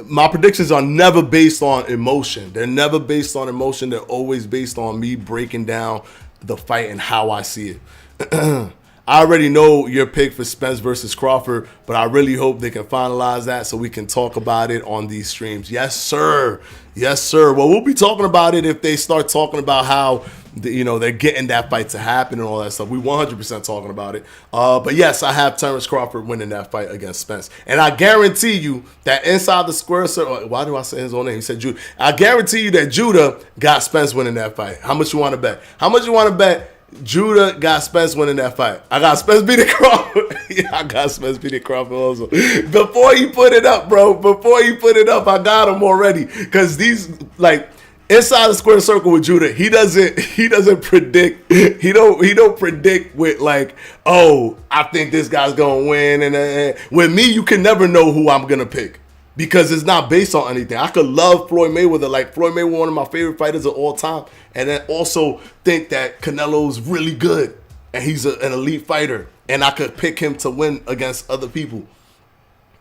my predictions are never based on emotion. They're never based on emotion. They're always based on me breaking down the fight and how I see it. I already know your pick for Spence versus Crawford, but I really hope they can finalize that so we can talk about it on these streams. Yes, sir. Yes, sir. Well, we'll be talking about it if they start talking about how, you know, they're getting that fight to happen and all that stuff. We 100% talking about it. But yes, I have Terrence Crawford winning that fight against Spence. And I guarantee you that inside the square circle, why do I say his own name? He said Judah. I guarantee you that Judah got Spence winning that fight. How much you want to bet? How much you want to bet Judah got Spence winning that fight? I got Spence beating Crawford. Yeah, I got Spence beating Crawford also. Before you put it up, bro, I got him already. Because these, like, inside the square circle with Judah, he doesn't predict. He don't predict with like, oh, I think this guy's gonna win. And with me, you can never know who I'm gonna pick because it's not based on anything. I could love Floyd Mayweather, like Floyd Mayweather, one of my favorite fighters of all time, and then also think that Canelo's really good and he's an elite fighter, and I could pick him to win against other people.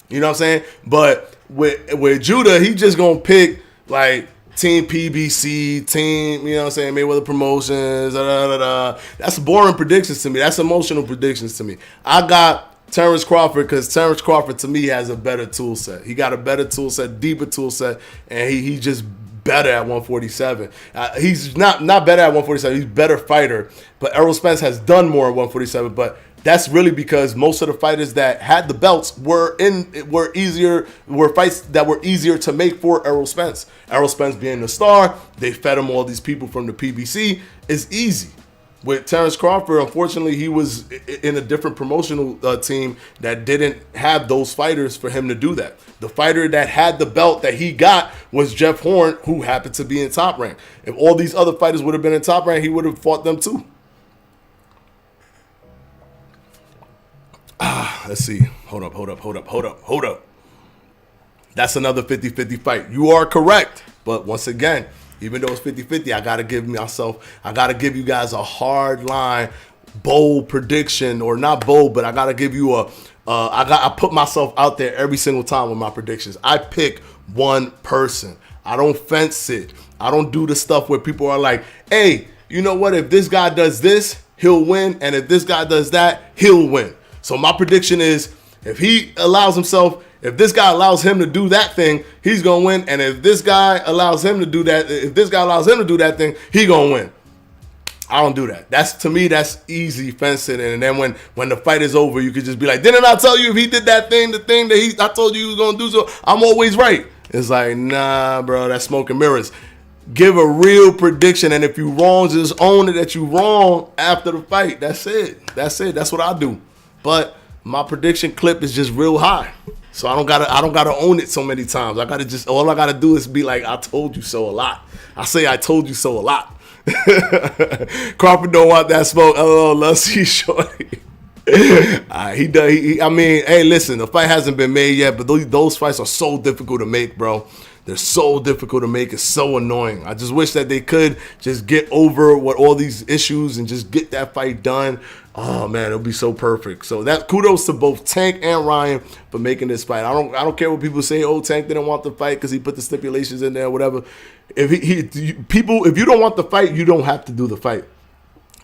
You know what I'm saying? But with Judah, he just gonna pick like Team PBC, team, you know what I'm saying, Mayweather Promotions, That's boring predictions to me. That's emotional predictions to me. I got Terrence Crawford because Terrence Crawford, to me, has a better tool set. He got a better tool set, deeper tool set, and he's just better at 147. He's not better at 147. He's a better fighter, but Errol Spence has done more at 147, but that's really because most of the fighters that had the belts were fights that were easier to make for Errol Spence. Errol Spence being the star, they fed him all these people from the PBC. It's easy. With Terrence Crawford, unfortunately, he was in a different promotional team that didn't have those fighters for him to do that. The fighter that had the belt that he got was Jeff Horn, who happened to be in Top Rank. If all these other fighters would have been in Top Rank, he would have fought them too. Let's see. Hold up. That's another 50-50 fight. You are correct. But once again, even though it's 50-50, I got to give you guys a hard line, bold prediction, or not bold, but I got to give you I put myself out there every single time with my predictions. I pick one person. I don't fence it. I don't do the stuff where people are like, hey, you know what? If this guy does this, he'll win. And if this guy does that, he'll win. So my prediction is if this guy allows him to do that thing, he's going to win. And if this guy allows him to do that, thing, he going to win. I don't do that. To me, that's easy fencing. And then when the fight is over, you could just be like, didn't I tell you if he did that thing, the thing that I told you he was going to do, so I'm always right. It's like, nah, bro, that's smoke and mirrors. Give a real prediction. And if you wrong, just own it that you wrong after the fight. That's it. That's what I do. But my prediction clip is just real high. So I don't gotta own it so many times. All I gotta do is be like, I told you so a lot. I say I told you so a lot. Crawford don't want that smoke. Oh, let's see shorty. Hey, listen, the fight hasn't been made yet, but those fights are so difficult to make, bro. They're so difficult to make. It's so annoying. I just wish that they could just get over all these issues and just get that fight done. Oh man, it'll be so perfect. So that kudos to both Tank and Ryan for making this fight. I don't care what people say. Oh, Tank didn't want the fight because he put the stipulations in there, whatever. If you don't want the fight, you don't have to do the fight.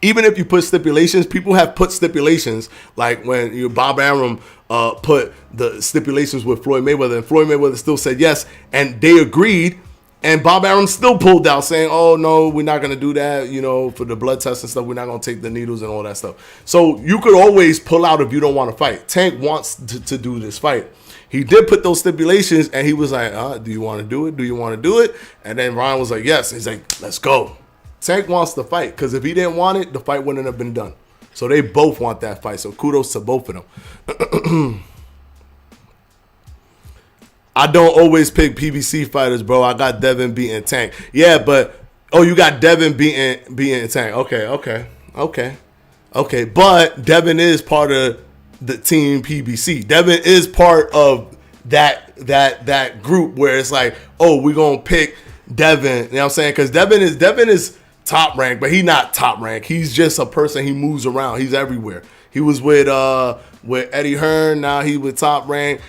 Even if you put stipulations, people have put stipulations, like when Bob Arum put the stipulations with Floyd Mayweather, and Floyd Mayweather still said yes, and they agreed, and Bob Arum still pulled out saying, oh, no, we're not going to do that, for the blood test and stuff. We're not going to take the needles and all that stuff. So you could always pull out if you don't want to fight. Tank wants to do this fight. He did put those stipulations, and he was like, do you want to do it? Do you want to do it? And then Ryan was like, yes. He's like, let's go. Tank wants the fight because if he didn't want it, the fight wouldn't have been done. So they both want that fight. So kudos to both of them. I don't always pick PBC fighters, bro. I got Devin beating Tank. Yeah, but you got Devin beating Tank. Okay. But Devin is part of the team PBC. Devin is part of that group where it's like, oh, we're gonna pick Devin. You know what I'm saying? Because Devin is top rank, but he's not top rank. He's just a person. He moves around. He's everywhere. He was with Eddie Hearn. Now he's with Top Rank.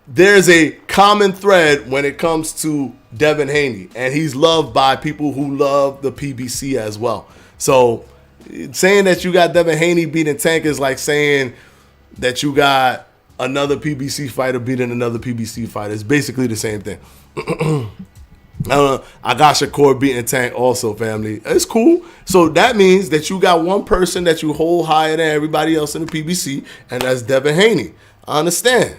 There's a common thread when it comes to Devin Haney, and he's loved by people who love the PBC as well. So saying that you got Devin Haney beating Tank is like saying that you got another PBC fighter beating another PBC fighter. It's basically the same thing. I got Shakur beating Tank also, family. It's cool. So that means that you got one person that you hold higher than everybody else in the PBC, and that's Devin Haney. I understand.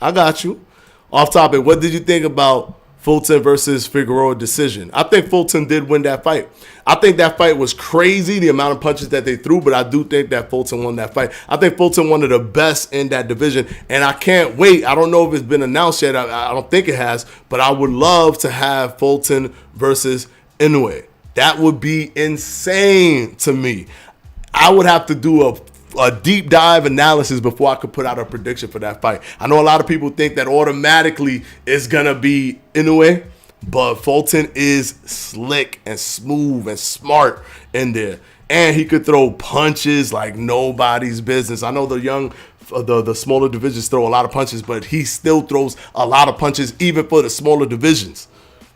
I got you. Off topic, what did you think about Fulton versus Figueroa decision? I think Fulton did win that fight. I think that fight was crazy, the amount of punches that they threw, but I do think that Fulton won that fight. I think Fulton one of the best in that division, and I can't wait. I don't know if it's been announced yet. I don't think it has, but I would love to have Fulton versus Inoue. That would be insane to me. I would have to do a deep dive analysis before I could put out a prediction for that fight. I know a lot of people think that automatically it's going to be Inoue, but Fulton is slick and smooth and smart in there. And he could throw punches like nobody's business. I know the smaller divisions throw a lot of punches, but he still throws a lot of punches even for the smaller divisions.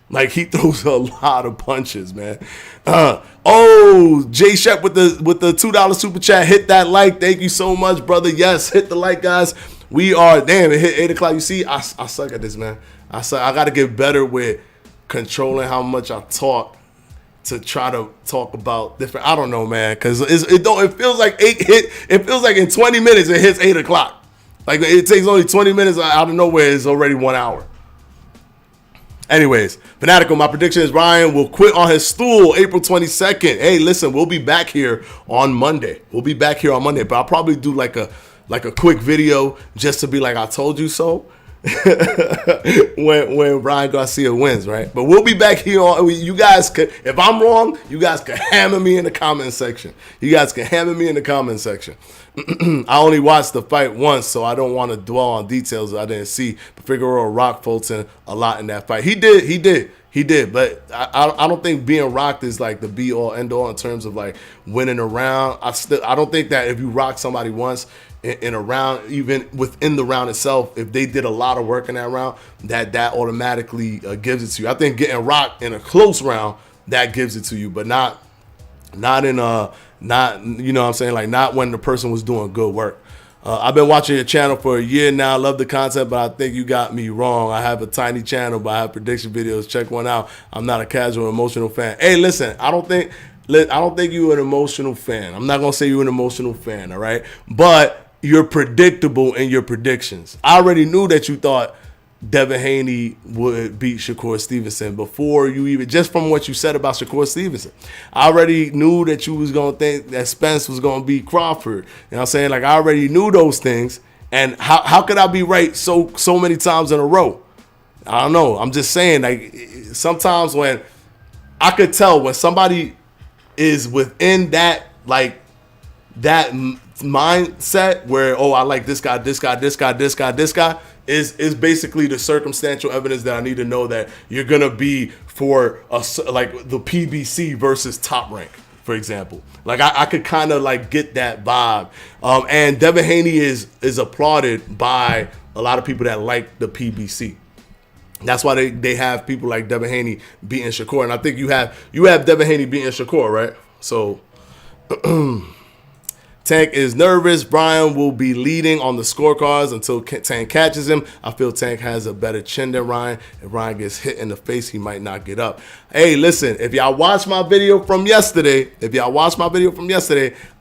Like, he throws a lot of punches, man. Jay Shep with the $2 super chat. Hit that like. Thank you so much, brother. Yes, hit the like, guys. We are, damn, it hit 8 o'clock. You see, I suck at this, man. I got to get better with controlling how much I talk to try to talk about different, I don't know, man, because it feels like it feels like in 20 minutes it hits 8 o'clock. Like, it takes only 20 minutes out of nowhere. It's already 1 hour. Anyways, Fanatico, my prediction is Ryan will quit on his stool April 22nd. Hey, listen, we'll be back here on Monday. But I'll probably do like a quick video just to be like, I told you so. when Ryan Garcia wins, right? But we'll be back here on. You guys could, if I'm wrong, you guys can hammer me in the comment section. I only watched the fight once, so I don't want to dwell on details I didn't see. But Figueroa rocked Fulton a lot in that fight. He did. But I don't think being rocked is like the be all end all in terms of like winning a round. I don't think that if you rock somebody once in a round, even within the round itself, if they did a lot of work in that round, that automatically gives it to you. I think getting rocked in a close round, that gives it to you, but not in you know what I'm saying, like not when the person was doing good work. I've been watching your channel for a year now. I love the content, but I think you got me wrong. I have a tiny channel, but I have prediction videos. Check one out. I'm not a casual emotional fan. Hey, listen, I don't think you're an emotional fan. I'm not gonna say you're an emotional fan, all right? But you're predictable in your predictions. I already knew that you thought Devin Haney would beat Shakur Stevenson before you even, just from what you said about Shakur Stevenson. I already knew that you was going to think that Spence was going to beat Crawford. You know what I'm saying? Like, I already knew those things. And how could I be right so many times in a row? I don't know. I'm just saying, like, sometimes when I could tell when somebody is within that, like, that mindset where, oh, I like this guy, is basically the circumstantial evidence that I need to know that you're going to be for like the PBC versus Top Rank, for example. Like I could kind of like get that vibe. And Devin Haney is applauded by a lot of people that like the PBC. That's why they have people like Devin Haney beating Shakur. And I think you have Devin Haney beating Shakur, right? So Tank is nervous. Brian will be leading on the scorecards until Tank catches him. I feel Tank has a better chin than Ryan. If Ryan gets hit in the face, he might not get up. Hey, listen, if y'all watched my video from yesterday,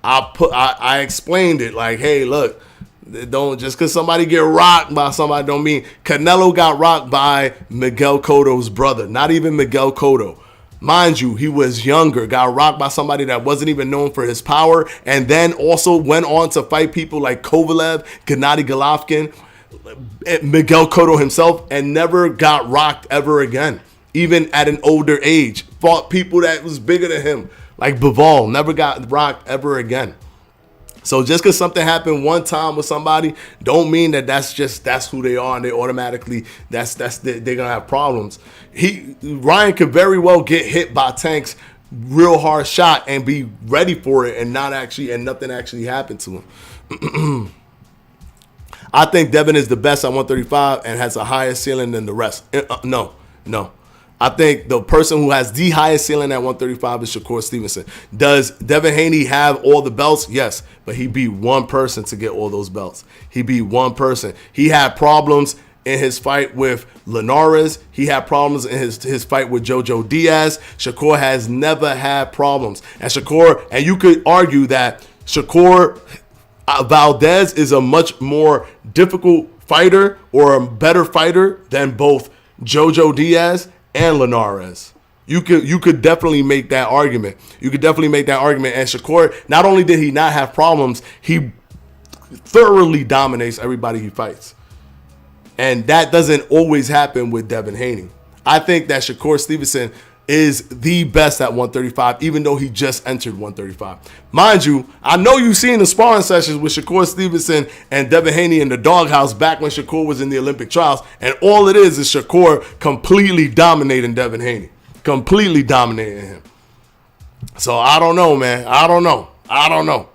I explained it like, hey, look, don't just because somebody get rocked by somebody don't mean Canelo got rocked by Miguel Cotto's brother. Not even Miguel Cotto. Mind you, he was younger, got rocked by somebody that wasn't even known for his power, and then also went on to fight people like Kovalev, Gennady Golovkin, Miguel Cotto himself, and never got rocked ever again, even at an older age. Fought people that was bigger than him, like Bivol, never got rocked ever again. So just because something happened one time with somebody, don't mean that that's who they are and they automatically they're gonna have problems. Ryan could very well get hit by Tank's real hard shot and be ready for it and nothing actually happened to him. I think Devin is the best at 135 and has a higher ceiling than the rest. No. I think the person who has the highest ceiling at 135 is Shakur Stevenson. Does Devin Haney have all the belts? Yes, but he beat one person to get all those belts. He beat one person. He had problems in his fight with Linares. He had problems in his fight with Jojo Diaz. Shakur has never had problems. And you could argue that Shakur Valdez is a much more difficult fighter or a better fighter than both Jojo Diaz and Linares. You could definitely make that argument. And Shakur, not only did he not have problems, he thoroughly dominates everybody he fights. And that doesn't always happen with Devin Haney. I think that Shakur Stevenson is the best at 135, even though he just entered 135. Mind you, I know you've seen the sparring sessions with Shakur Stevenson and Devin Haney in the doghouse back when Shakur was in the Olympic trials, and all it is Shakur completely dominating Devin Haney. Completely dominating him. So I don't know, man. I don't know.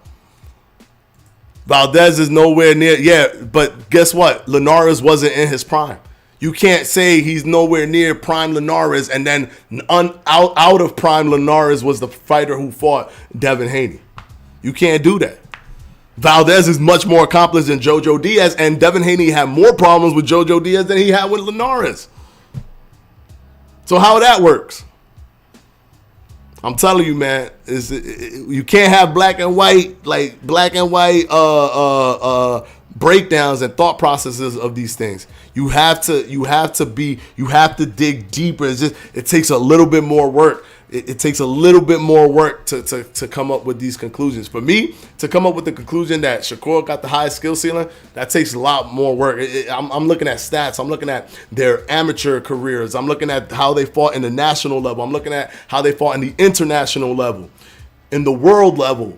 Valdez is nowhere near. Yeah, but guess what? Linares wasn't in his prime. You can't say he's nowhere near prime Linares and then out of prime Linares was the fighter who fought Devin Haney. You can't do that. Valdez is much more accomplished than Jojo Diaz, and Devin Haney had more problems with Jojo Diaz than he had with Linares. So how that works? I'm telling you, man, you can't have black and white breakdowns and thought processes of these things. You have to dig deeper. It takes a little bit more work. It takes a little bit more work to come up with these conclusions. For me, to come up with the conclusion that Shakur got the highest skill ceiling, that takes a lot more work. I'm looking at stats. I'm looking at their amateur careers. I'm looking at how they fought in the national level. I'm looking at how they fought in the international level, in the world level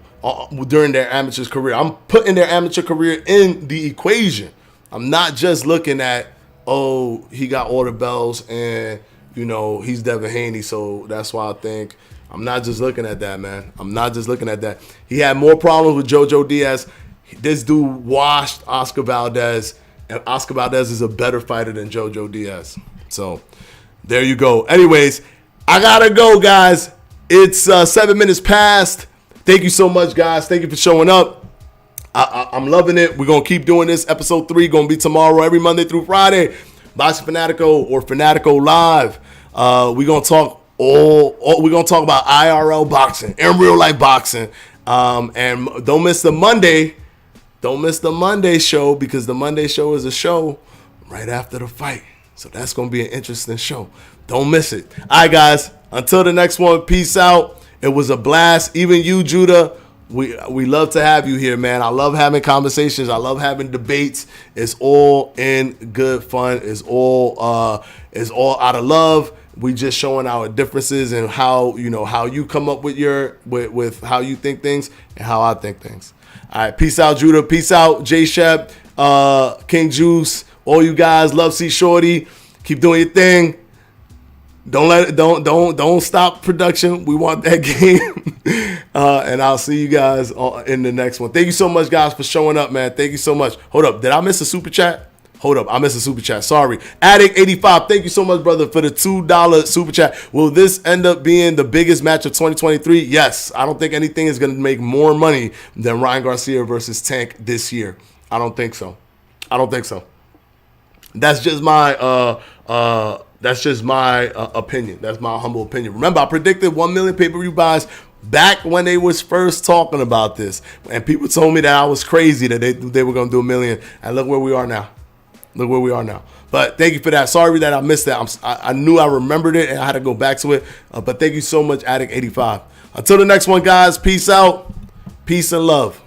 during their amateur career. I'm putting their amateur career in the equation. I'm not just looking at, oh, he got all the bells and he's Devin Haney, so that's why I think. I'm not just looking at that, man. I'm not just looking at that. He had more problems with JoJo Diaz. This dude washed Oscar Valdez, and Oscar Valdez is a better fighter than JoJo Diaz. So there you go. Anyways, I gotta go, guys. It's 7 minutes past. Thank you so much, guys. Thank you for showing up. I'm loving it. We're gonna keep doing this. Episode 3 gonna be tomorrow, every Monday through Friday. Boxing Fanatico or Fanatico Live. We're gonna talk we're gonna talk about IRL boxing and real life boxing. And don't miss the Monday. Don't miss the Monday show, because the Monday show is a show right after the fight. So that's gonna be an interesting show. Don't miss it. All right, guys. Until the next one, peace out. It was a blast. Even you, Judah. We love to have you here, man. I love having conversations. I love having debates. It's all in good fun. It's all out of love. We just showing our differences and how you come up with with how you think things and how I think things. All right, peace out, Judah. Peace out, J Shep, King Juice, all you guys. Love C Shorty. Keep doing your thing. Don't stop production. We want that game. And I'll see you guys in the next one. Thank you so much, guys, for showing up, man. Thank you so much. Hold up. Did I miss a super chat? Hold up. I missed a super chat. Sorry. Addict85, thank you so much, brother, for the $2 super chat. Will this end up being the biggest match of 2023? Yes. I don't think anything is going to make more money than Ryan Garcia versus Tank this year. I don't think so. That's just my opinion. That's my humble opinion. Remember, I predicted 1 million pay-per-view buys back when they was first talking about this, and people told me that I was crazy that they were going to do 1 million, and look where we are now. But thank you for that. Sorry that I missed that. I knew I remembered it, and I had to go back to it. But thank you so much, Addict85. Until the next one, guys. Peace out. Peace and love.